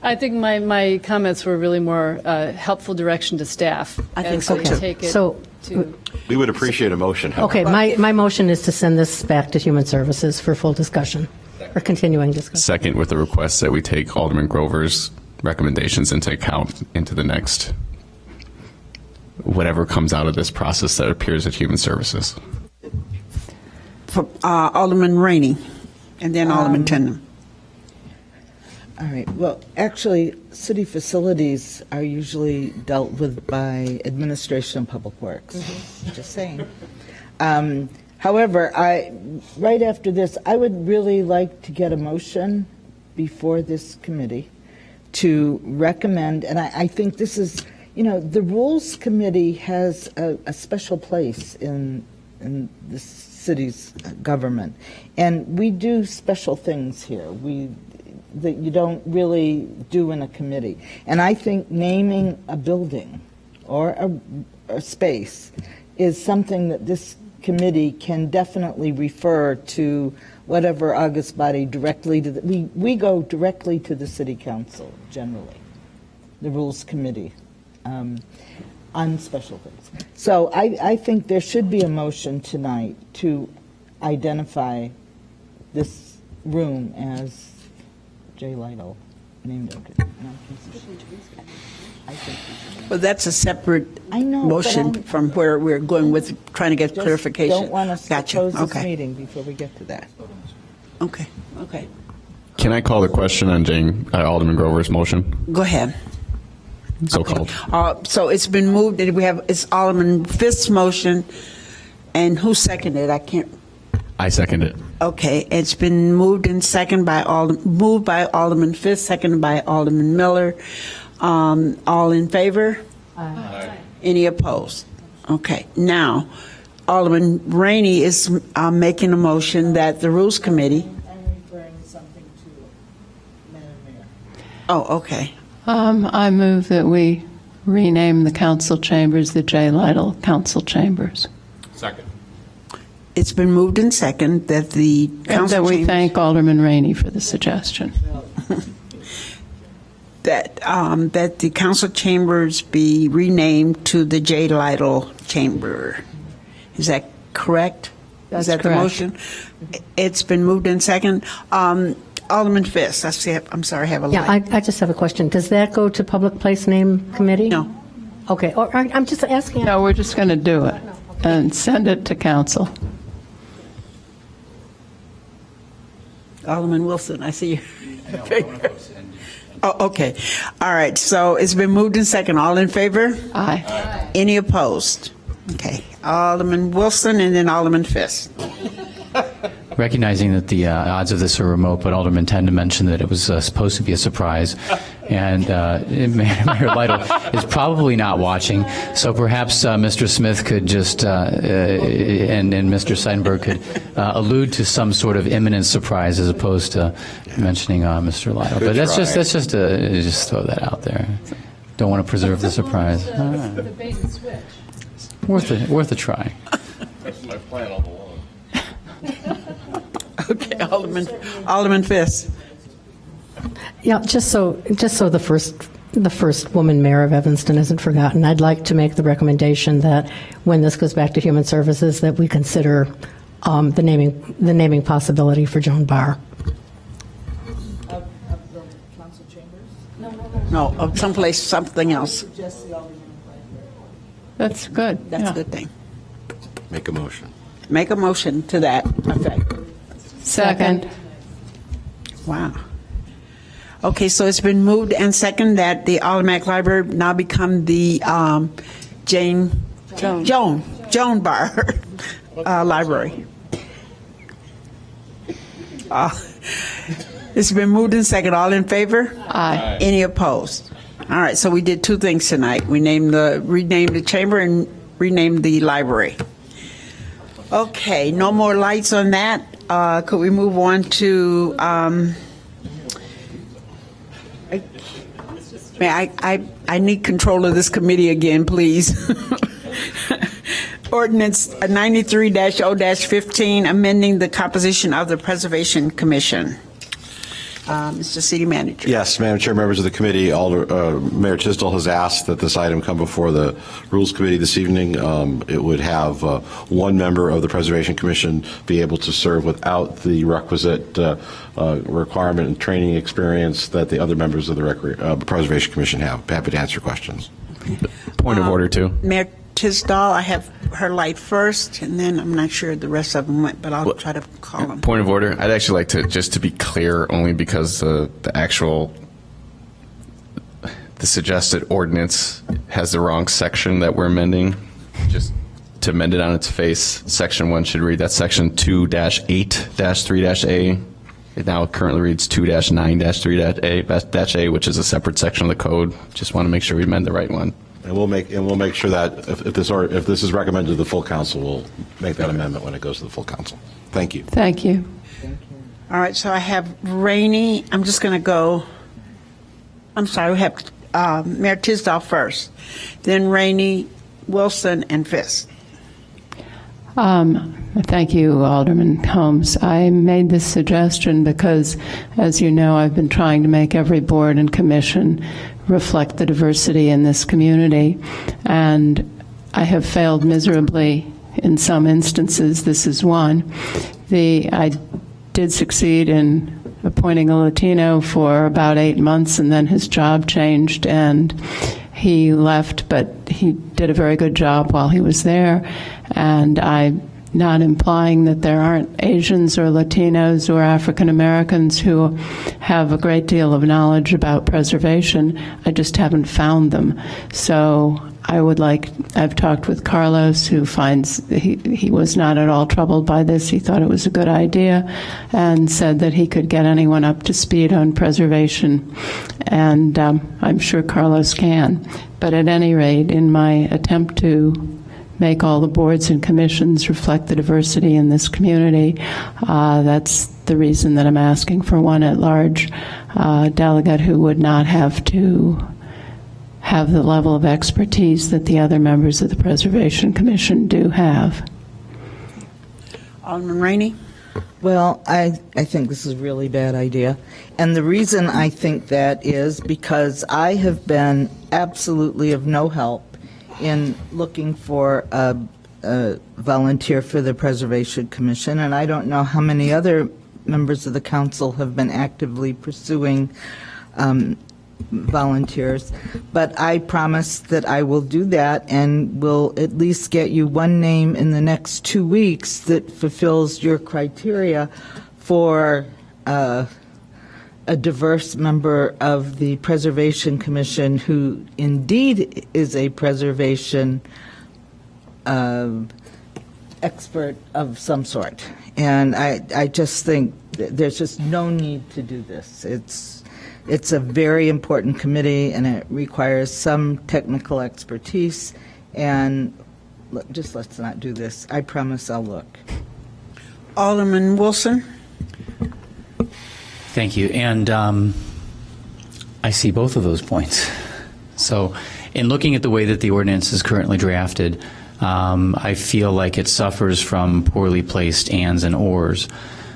I think my comments were really more helpful direction to staff. I think as so, they too. take it So- to. We would appreciate a motion. however. Okay, my motion is to send this back to Human Services for full discussion, or continuing discussion. Second with the request that we take Alderman Grover's recommendations into account into the next, whatever comes out of this process that appears at Human Services. For Alderman Rainey, and then Alderman Tindem. All right, well, actually, city facilities are usually dealt with by Administration of Public Works, just saying. However, right after this, I would really like to get a motion before this committee to recommend, and I think this is, the Rules Committee has a special place in the city's government, and we do special things here. That you don't really do in a committee. And I think naming a building or a space is something that this committee can definitely refer to whatever August body directly to we go directly to the city council generally, the rules committee, on special things. So I think there should be a motion tonight to identify this room as J. Lytle named it. Well, that's a separate I know, but motion I'm- from where we're going with trying to get Just clarification. don't want us to Gotcha. close this Okay. meeting before we get to that. Okay. Can I call the question on Alderman Grover's motion? Go ahead. So called. So it's been moved, and it's Alderman Fist's motion, and who seconded it? I can't. I second it. Okay, it's been moved and seconded by Alderman Fisk, seconded by Alderman Miller. All in favor? Aye. Any opposed? Okay. Now, Alderman Rainey is making a motion that the Rules Committee. I'm referring something to Madam Mayor. Oh, okay. I move that we rename the council chambers the J. Lytle Council Chambers. Second. It's been moved and seconded that the And council that we chambers- thank Alderman Rainey for the suggestion. that the council chambers be renamed to the J. Lytle Chamber. Is that correct? That's Is that correct. the motion? It's been moved and second. Alderman Fisk, I'm sorry, I have a Yeah, light. I just have a question. Does that go to Public Place Name Committee? No. Okay, all right, I'm just asking. No, we're just going to do it and send it to council. Alderman Wilson, I see you. Oh, okay. All right, so it's been moved and second. All in favor? Aye. Any opposed? Okay. Alderman Wilson and then Alderman Fisk. Recognizing that the odds of this are remote, but Alderman Tenda mentioned that it was supposed to be a surprise, and Mayor Lytle is probably not watching, so perhaps Mr. Smith could just, and Mr. Seidenberg could allude to some sort of imminent surprise as opposed to mentioning Mr. Lytle. But let's just throw that out there. Don't want to preserve the surprise. The bait and switch. Worth a try. That's my plan all along. Okay, Alderman Fisk. Yeah, just so the first woman mayor of Evanston isn't forgotten, I'd like to make the recommendation that when this goes back to Human Services, that we consider the naming possibility for Joan Barr. Of the council chambers? No, of someplace, something else. Just the Alderman. That's good. That's yeah. a good thing. Make a motion. Make a motion to that effect. Second. Wow. Okay, so it's been moved and second that the Automatic Library now become the Joan Barr Library. It's been moved and second. All in favor? Aye. Any opposed? All right, so we did two things tonight. We renamed the chamber and renamed the library. Okay, no more lights on that. Could we move on to, I need control of this committee again, please. Ordinance 93-0-15, amending the composition of the Preservation Commission. Mr. City Manager. Yes, Madam Chair, members of the committee, Mayor Tisdall has asked that this item come before the Rules Committee this evening. It would have one member of the Preservation Commission be able to serve without the requisite requirement and training experience that the other members of the Preservation Commission have. Happy to answer questions. Point of order, too. Mayor Tisdall, I have her light first, and then I'm not sure the rest of them went, but I'll try to call them. Point of order. I'd actually like to, just to be clear, only because the suggested ordinance has the wrong section that we're amending. Just to amend it on its face, section 1 should read, that's section 2-8-3-A. It now currently reads 2-9-3-A, which is a separate section of the code. Just want to make sure we amend the right one. And we'll make sure that if this is recommended to the full council, we'll make that amendment when it goes to the full council. Thank you. Thank you. All right, so I have Rainey. I'm just going to go, I'm sorry, we have Mayor Tisdall first, then Rainey, Wilson, and Fisk. Thank you, Alderman Holmes. I made this suggestion because, as you know, I've been trying to make every board and commission reflect the diversity in this community, and I have failed miserably in some instances. This is one. I did succeed in appointing a Latino for about 8 months, and then his job changed, and he left, but he did a very good job while he was there, and I'm not implying that there aren't Asians or Latinos or African Americans who have a great deal of knowledge about preservation. I just haven't found them. So I've talked with Carlos, who finds he was not at all troubled by this. He thought it was a good idea and said that he could get anyone up to speed on preservation. And I'm sure Carlos can. But at any rate, in my attempt to make all the boards and commissions reflect the diversity in this community, that's the reason that I'm asking for one at-large delegate who would not have to have the level of expertise that the other members of the Preservation Commission do have. Alderman Rainey? Well, I think this is a really bad idea. And the reason I think that is because I have been absolutely of no help in looking for a volunteer for the Preservation Commission, and I don't know how many other members of the council have been actively pursuing volunteers, but I promise that I will do that and will at least get you one name in the next 2 weeks that fulfills your criteria for a diverse member of the Preservation Commission who indeed is a preservation expert of some sort. And I just think there's just no need to do this. It's a very important committee, and it requires some technical expertise, and just let's not do this. I promise I'll look. Alderman Wilson? Thank you. And I see both of those points. So in looking at the way that the ordinance is currently drafted, I feel like it suffers from poorly placed ands and ors.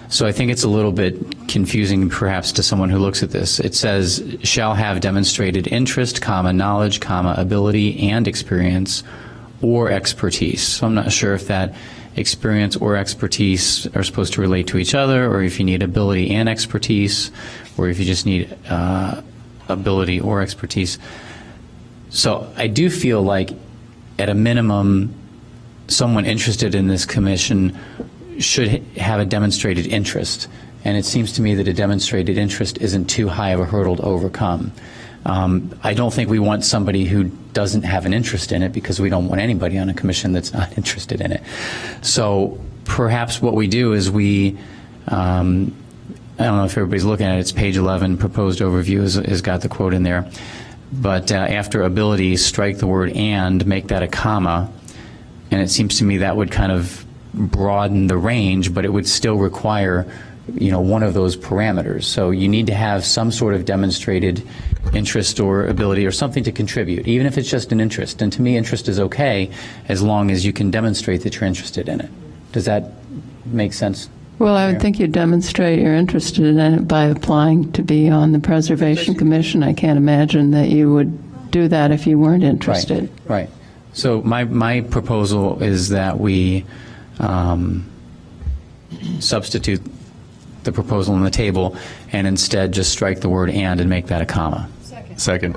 So I think it's a little bit confusing perhaps to someone who looks at this. It says, shall have demonstrated interest, knowledge, ability, and experience, or expertise. So I'm not sure if that experience or expertise are supposed to relate to each other, or if you need ability and expertise, or if you just need ability or expertise. So I do feel like, at a minimum, someone interested in this commission should have a demonstrated interest. And it seems to me that a demonstrated interest isn't too high of a hurdle to overcome. I don't think we want somebody who doesn't have an interest in it, because we don't want anybody on a commission that's not interested in it. So perhaps what we do is I don't know if everybody's looking at it, it's page 11, proposed overview has got the quote in there. But after ability, strike the word and, make that a comma. And it seems to me that would kind of broaden the range, but it would still require, one of those parameters. So you need to have some sort of demonstrated interest or ability or something to contribute, even if it's just an interest. And to me, interest is okay as long as you can demonstrate that you're interested in it. Does that make sense? Well, I would think you demonstrate you're interested in it by applying to be on the Preservation Commission. I can't imagine that you would do that if you weren't interested. Right. So my proposal is that we substitute the proposal on the table and instead just strike the word and make that a comma. Second.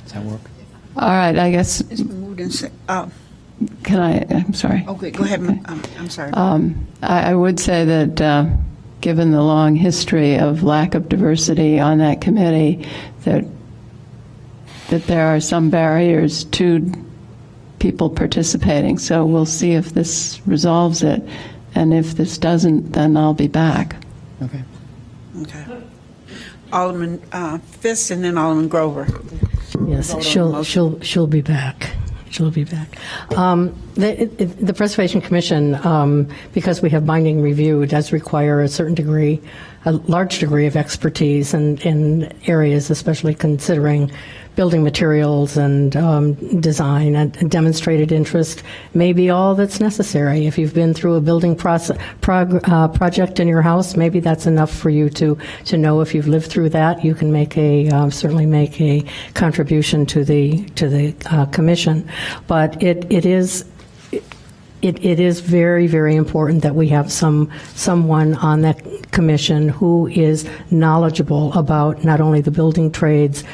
Does that work? All right, I guess, It's been moved and I'm sorry. okay, go ahead. I'm sorry. I would say that given the long history of lack of diversity on that committee, that there are some barriers to people participating. So we'll see if this resolves it. And if this doesn't, then I'll be back. Okay. Okay. Alderman Fisk and then Alderman Grover. Yes, Vote on the she'll motion. she'll be back. She'll be back. The Preservation Commission, because we have binding review, does require a certain degree, a large degree of expertise in areas, especially considering building materials and design, and demonstrated interest may be all that's necessary. If you've been through a building project in your house, maybe that's enough for you to know. If you've lived through that, you can make certainly make a contribution to the commission. But it is very, very important that we have someone on that commission who is knowledgeable about not only the building trades,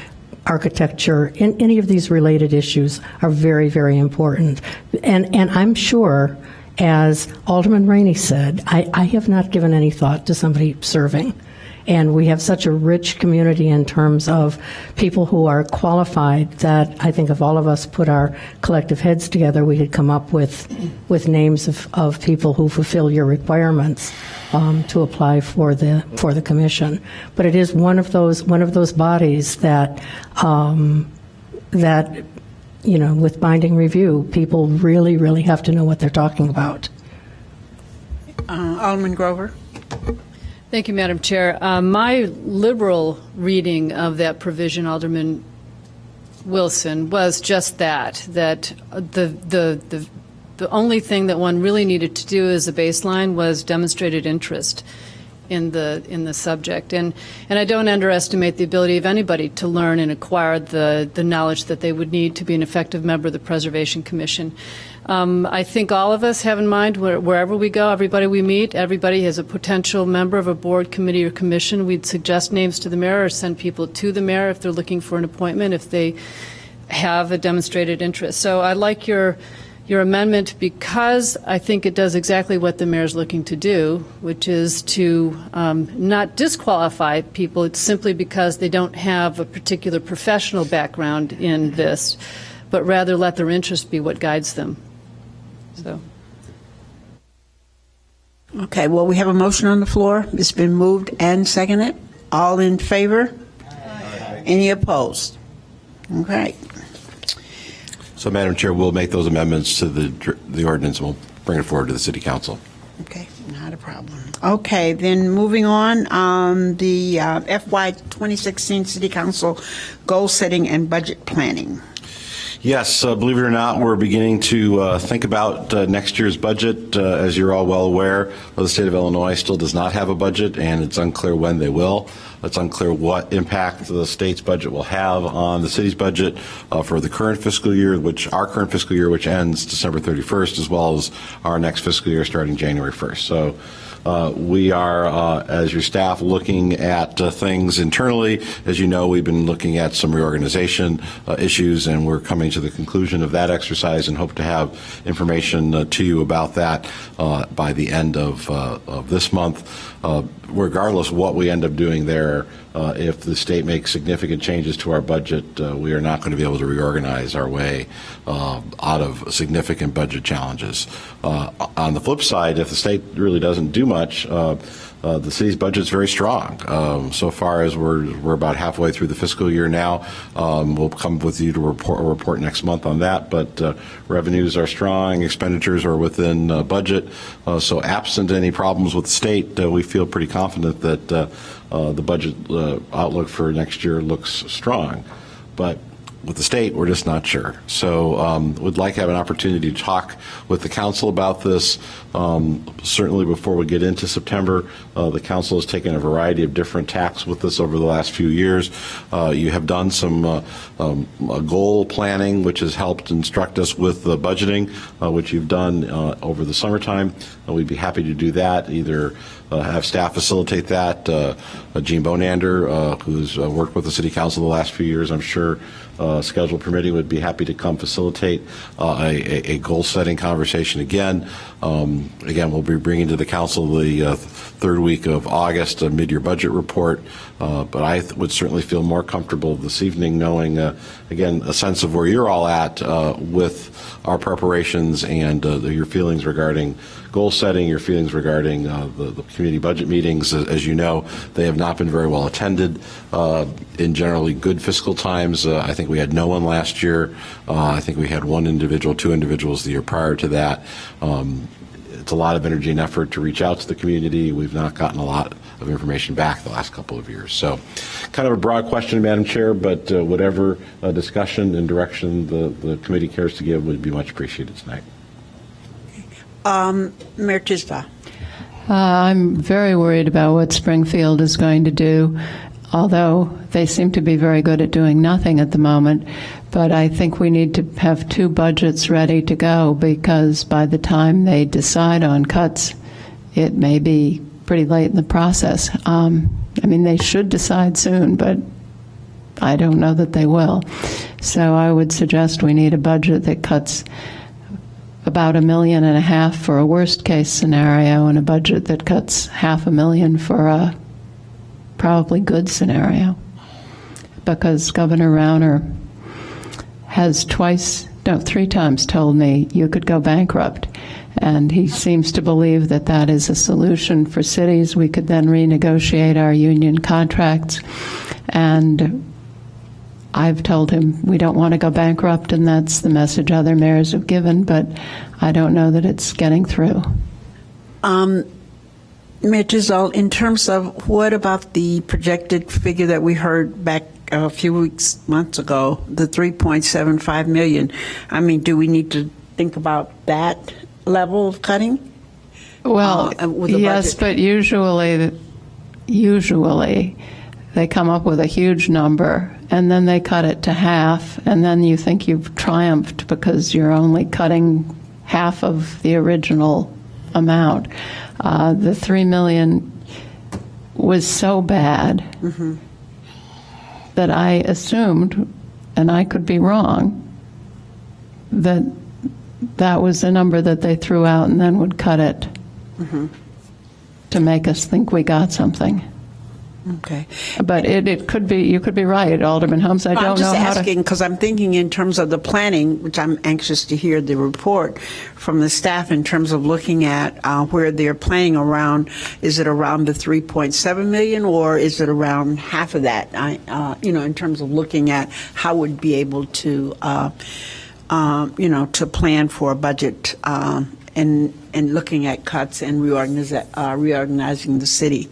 architecture, and any of these related issues are very, very important. And I'm sure, as Alderman Rainey said, I have not given any thought to somebody serving. And we have such a rich community in terms of people who are qualified that I think if all of us put our collective heads together, we could come up with names of people who fulfill your requirements to apply for the commission. But it is one of those bodies that with binding review, people really, really have to know what they're talking about. Alderman Grover. Thank you, Madam Chair. My liberal reading of that provision, Alderman Wilson, was just that the only thing that one really needed to do as a baseline was demonstrated interest in the subject. And I don't underestimate the ability of anybody to learn and acquire the knowledge that they would need to be an effective member of the Preservation Commission. I think all of us have in mind wherever we go, everybody we meet, everybody is a potential member of a board, committee, or commission. We'd suggest names to the mayor or send people to the mayor if they're looking for an appointment, if they have a demonstrated interest. So I like your amendment because I think it does exactly what the mayor's looking to do, which is to not disqualify people. It's simply because they don't have a particular professional background in this, but rather let their interest be what guides them. So. Okay, well, we have a motion on the floor. It's been moved and seconded. All in favor? Aye. Any opposed? Okay. So, Madam Chair, we'll make those amendments to the ordinance, and we'll bring it forward to the City Council. Okay, not a problem. Okay, then moving on, the FY 2016 City Council goal setting and budget planning. Yes, believe it or not, we're beginning to think about next year's budget. As you're all well aware, the state of Illinois still does not have a budget, and it's unclear when they will. It's unclear what impact the state's budget will have on the city's budget for the current fiscal year, our current fiscal year, which ends December 31st, as well as our next fiscal year starting January 1st. So we are, as your staff, looking at things internally. As you know, we've been looking at some reorganization issues, and we're coming to the conclusion of that exercise and hope to have information to you about that by the end of this month. Regardless of what we end up doing there, if the state makes significant changes to our budget, we are not going to be able to reorganize our way out of significant budget challenges. On the flip side, if the state really doesn't do much, the city's budget is very strong. So far as we're about halfway through the fiscal year now, we'll come with you to report next month on that, but revenues are strong, expenditures are within budget. So absent any problems with the state, we feel pretty confident that the budget outlook for next year looks strong. But with the state, we're just not sure. So would like to have an opportunity to talk with the council about this. Certainly before we get into September, the council has taken a variety of different tacks with this over the last few years. You have done some goal planning, which has helped instruct us with the budgeting, which you've done over the summertime. We'd be happy to do that, either have staff facilitate that. Gene Bonander, who's worked with the City Council the last few years, I'm sure, schedule permitting, would be happy to come facilitate a goal-setting conversation again. Again, we'll be bringing to the council the third week of August a mid-year budget report, but I would certainly feel more comfortable this evening knowing, again, a sense of where you're all at with our preparations and your feelings regarding goal setting, your feelings regarding the community budget meetings. As you know, they have not been very well attended in generally good fiscal times. I think we had no one last year. I think we had one individual, two individuals the year prior to that. It's a lot of energy and effort to reach out to the community. We've not gotten a lot of information back the last couple of years. So kind of a broad question, Madam Chair, but whatever discussion and direction the committee cares to give would be much appreciated tonight. Mayor Tisdale. I'm very worried about what Springfield is going to do, although they seem to be very good at doing nothing at the moment. But I think we need to have two budgets ready to go, because by the time they decide on cuts, it may be pretty late in the process. I mean, they should decide soon, but I don't know that they will. So I would suggest we need a budget that cuts about $1.5 million for a worst-case scenario, and a budget that cuts $500,000 for a probably good scenario. Because Governor Rauner has three times told me you could go bankrupt. And he seems to believe that that is a solution for cities. We could then renegotiate our union contracts. And I've told him we don't want to go bankrupt, and that's the message other mayors have given, but I don't know that it's getting through. Mayor Tisdale, in terms of what about the projected figure that we heard back a few months ago, the $3.75 million? I mean, do we need to think about that level of cutting? Well, with the yes, budget? but usually they come up with a huge number, and then they cut it to half, and then you think you've triumphed because you're only cutting half of the original amount. The $3 million was so bad that I assumed, and I could be wrong, that that was the number that they threw out and then would cut it to make us think we got something. Okay. But it could be, you could be right, Alderman Holmes. I don't know I'm just how asking because I'm thinking in terms of the planning, which I'm anxious to hear the report from the staff in terms of looking at where they're planning around. Is it around the 3.7 million, or is it around half of that? In terms of looking at how we'd be able to, to plan for a budget and looking at cuts and reorganizing the city.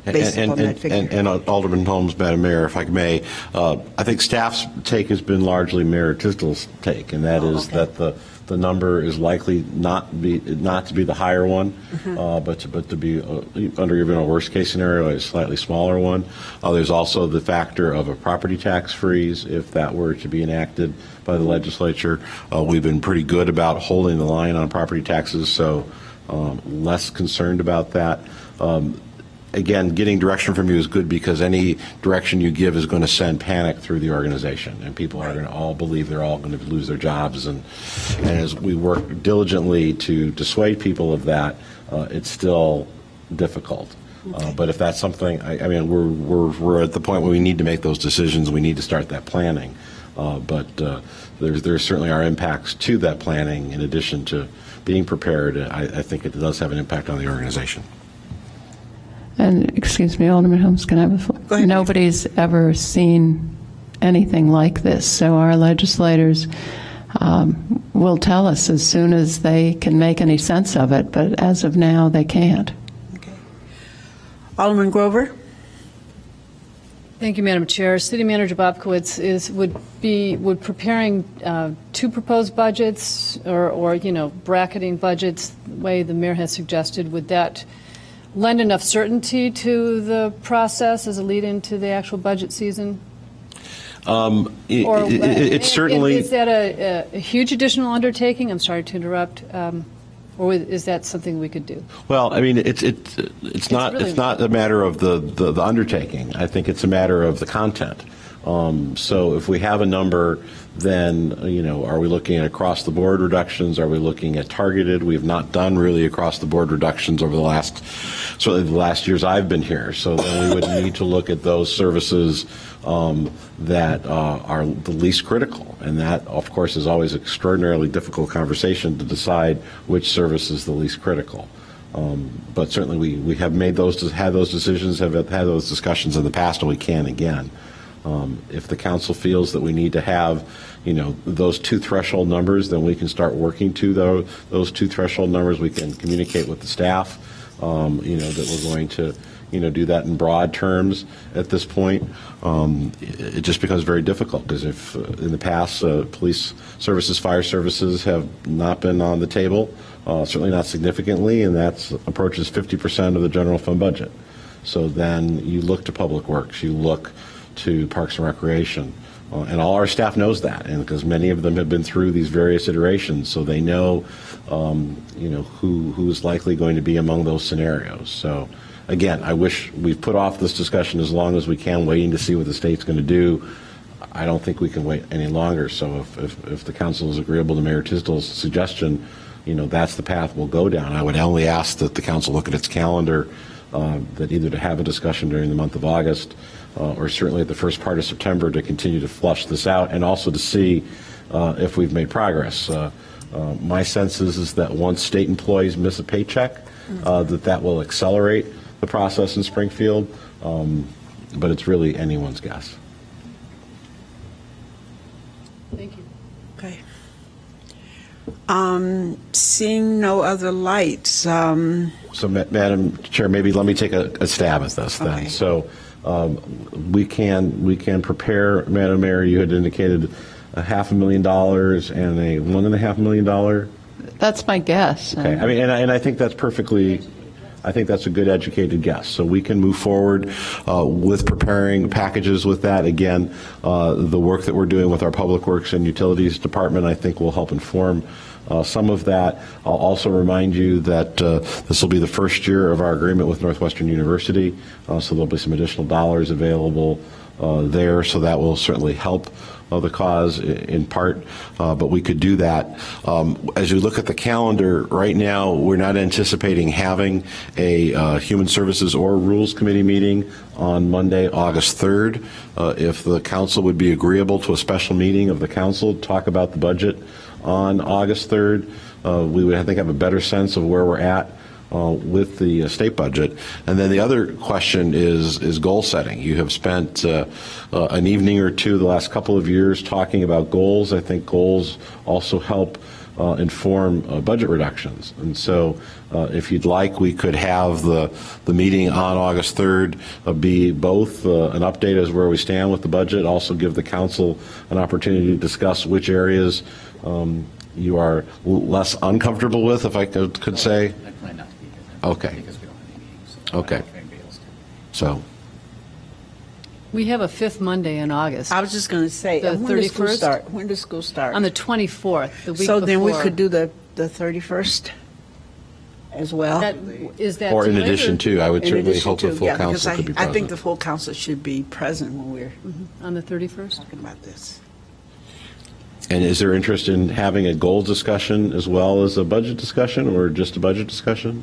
Based upon that figure. And Alderman Holmes, Madam Mayor, if I may, I think staff's take has been largely Mayor Tisdale's take, and that is that the number is likely not to be the higher one, but to be under even a worst case scenario, a slightly smaller one. There's also the factor of a property tax freeze if that were to be enacted by the legislature. We've been pretty good about holding the line on property taxes, so less concerned about that. Again, getting direction from you is good because any direction you give is going to send panic through the organization, and people are going to all believe they're all going to lose their jobs. And as we work diligently to dissuade people of that, it's still difficult. But if that's something, I mean, we're at the point where we need to make those decisions. We need to start that planning. But there certainly are impacts to that planning in addition to being prepared. I think it does have an impact on the organization. And excuse me, Alderman Holmes, can I have a floor? Go ahead. Nobody's ever seen anything like this. So our legislators will tell us as soon as they can make any sense of it, but as of now, they can't. Alderman Grover? Thank you, Madam Chair. City Manager Bobkowitz would preparing two proposed budgets or bracketing budgets the way the mayor has suggested, would that lend enough certainty to the process as a lead into the actual budget season? It's certainly. Is that a huge additional undertaking? I'm sorry to interrupt. Or is that something we could do? Well, I mean, it's not really- it's not a matter of the undertaking. I think it's a matter of the content. So if we have a number, then are we looking at across the board reductions? Are we looking at targeted? We have not done really across the board reductions over the last years I've been here. So then we would need to look at those services that are the least critical, and that, of course, is always an extraordinarily difficult conversation to decide which service is the least critical. But certainly we have had those decisions, have had those discussions in the past, and we can again. If the council feels that we need to have, those two threshold numbers, then we can start working to those two threshold numbers. We can communicate with the staff, that we're going to, do that in broad terms at this point. It just becomes very difficult because if in the past police services, fire services have not been on the table, certainly not significantly, and that approaches 50% of the general fund budget. So then you look to public works, you look to Parks and Recreation, and all our staff knows that, and because many of them have been through these various iterations, so they know, who is likely going to be among those scenarios. So, again, I wish we've put off this discussion as long as we can, waiting to see what the state's going to do. I don't think we can wait any longer. So, if the council is agreeable to Mayor Tisdale's suggestion, that's the path we'll go down. I would only ask that the council look at its calendar, that either to have a discussion during the month of August. Or certainly at the first part of September to continue to flush this out and also to see if we've made progress. My sense is that once state employees miss a paycheck, that will accelerate the process in Springfield, but it's really anyone's guess. Thank you. Okay. Seeing no other lights. So, Madam Chair, maybe let me take a stab at this then. Okay. So. We can prepare, Madam Mayor, you had indicated $500,000 and a $1.5 million. That's my guess. Okay, I mean, and I think that's I think that's a good educated guess. So we can move forward with preparing packages with that. Again, the work that we're doing with our Public Works and Utilities Department, I think, will help inform some of that. I'll also remind you that this will be the first year of our agreement with Northwestern University, so there'll be some additional dollars available there, so that will certainly help the cause in part, but we could do that. As you look at the calendar right now, we're not anticipating having a Human Services or Rules Committee meeting on Monday, August 3rd. If the council would be agreeable to a special meeting of the council to talk about the budget on August 3rd, we would, I think, have a better sense of where we're at with the state budget. And then the other question is goal setting. You have spent an evening or two the last couple of years talking about goals. I think goals also help inform budget reductions. And so if you'd like, we could have the meeting on August 3rd be both an update as where we stand with the budget, also give the council an opportunity to discuss which areas you are less uncomfortable with, if I could say. I plan not to be here. Okay. Because we don't have any meetings. Okay. So, We have a fifth Monday in August. I was just going to say, The when does school 31st? start? When does school start? On the 24th, the week so before. then we could do the 31st as well. Is that or in too late, addition or- to, I would In certainly addition hope the to- full yeah, because council could be I present. think the full council should be present when we're On the 31st? talking about this. And is there interest in having a goals discussion as well as a budget discussion, or just a budget discussion?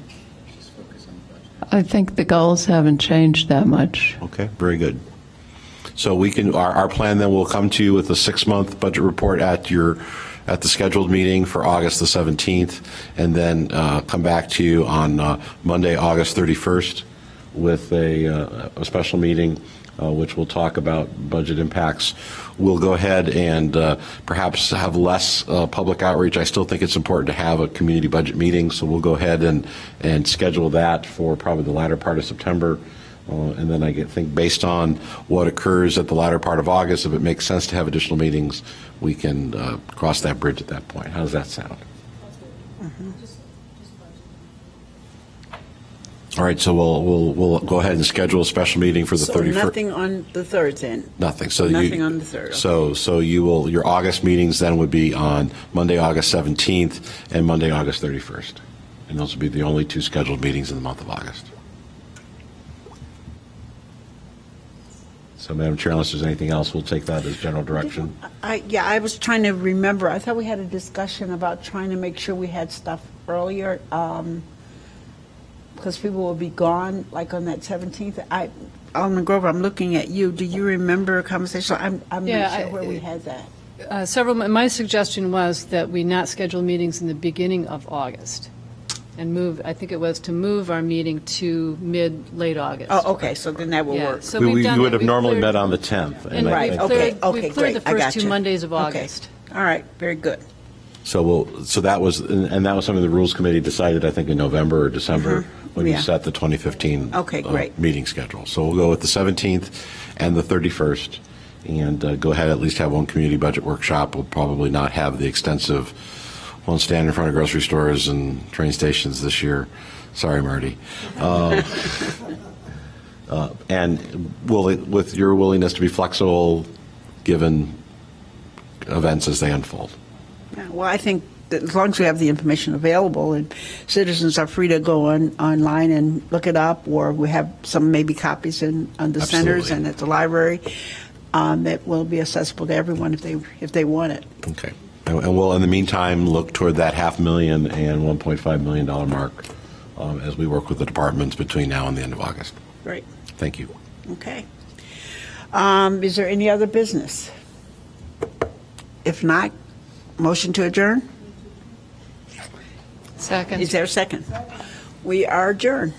I think the goals haven't changed that much. Okay, very good. So we can, our plan then will come to you with a 6-month budget report at the scheduled meeting for August the 17th, and then come back to you on Monday, August 31st with a special meeting, which will talk about budget impacts. We'll go ahead and perhaps have less public outreach. I still think it's important to have a community budget meeting, so we'll go ahead and schedule that for probably the latter part of September. And then I think based on what occurs at the latter part of August, if it makes sense to have additional meetings, we can cross that bridge at that point. How does that sound? All right, so we'll go ahead and schedule a special meeting for the So 31st. nothing on the 3rd then? Nothing. So Nothing on the 3rd, So you will, your August meetings then would be on Monday, August 17th and Monday, August 31st. And those will be the only 2 scheduled meetings in the month of August. So, Madam Chair, unless there's anything else, we'll take that as general direction. I was trying to remember. I thought we had a discussion about trying to make sure we had stuff earlier, because people will be gone, like on that 17th. Alderman Grover, I'm looking at you. Do you remember a conversation? I'm Yeah, not sure where we had that. My suggestion was that we not schedule meetings in the beginning of August and move, I think it was to move our meeting to late August. Oh, okay, so then that will Yeah, work. so We we've done would that. have We've normally cleared- met on the 10th. And I Right, we've think- okay, cleared, we've cleared great. the I first got 2 you. Mondays of Okay. August. All right, very good. So that was, and that was something the Rules Committee decided, I think, in November or December, when you Yeah. set the 2015 Okay, great. meeting schedule. So we'll go with the 17th and the 31st, and go ahead, at least have one community budget workshop. We'll probably not have the extensive, won't stand in front of grocery stores and train stations this year. Sorry, Marty. And with your willingness to be flexible, given events as they unfold. Yeah, well, I think that as long as we have the information available and citizens are free to go online and look it up, or we have some maybe copies on the centers Absolutely. and at the library, that will be accessible to everyone if they want it. Okay. And we'll, in the meantime, look toward that $500,000 and $1.5 million mark as we work with the departments between now and the end of August. Great. Thank you. Okay. Is there any other business? If not, motion to adjourn? Second. Is there a second? We are adjourned.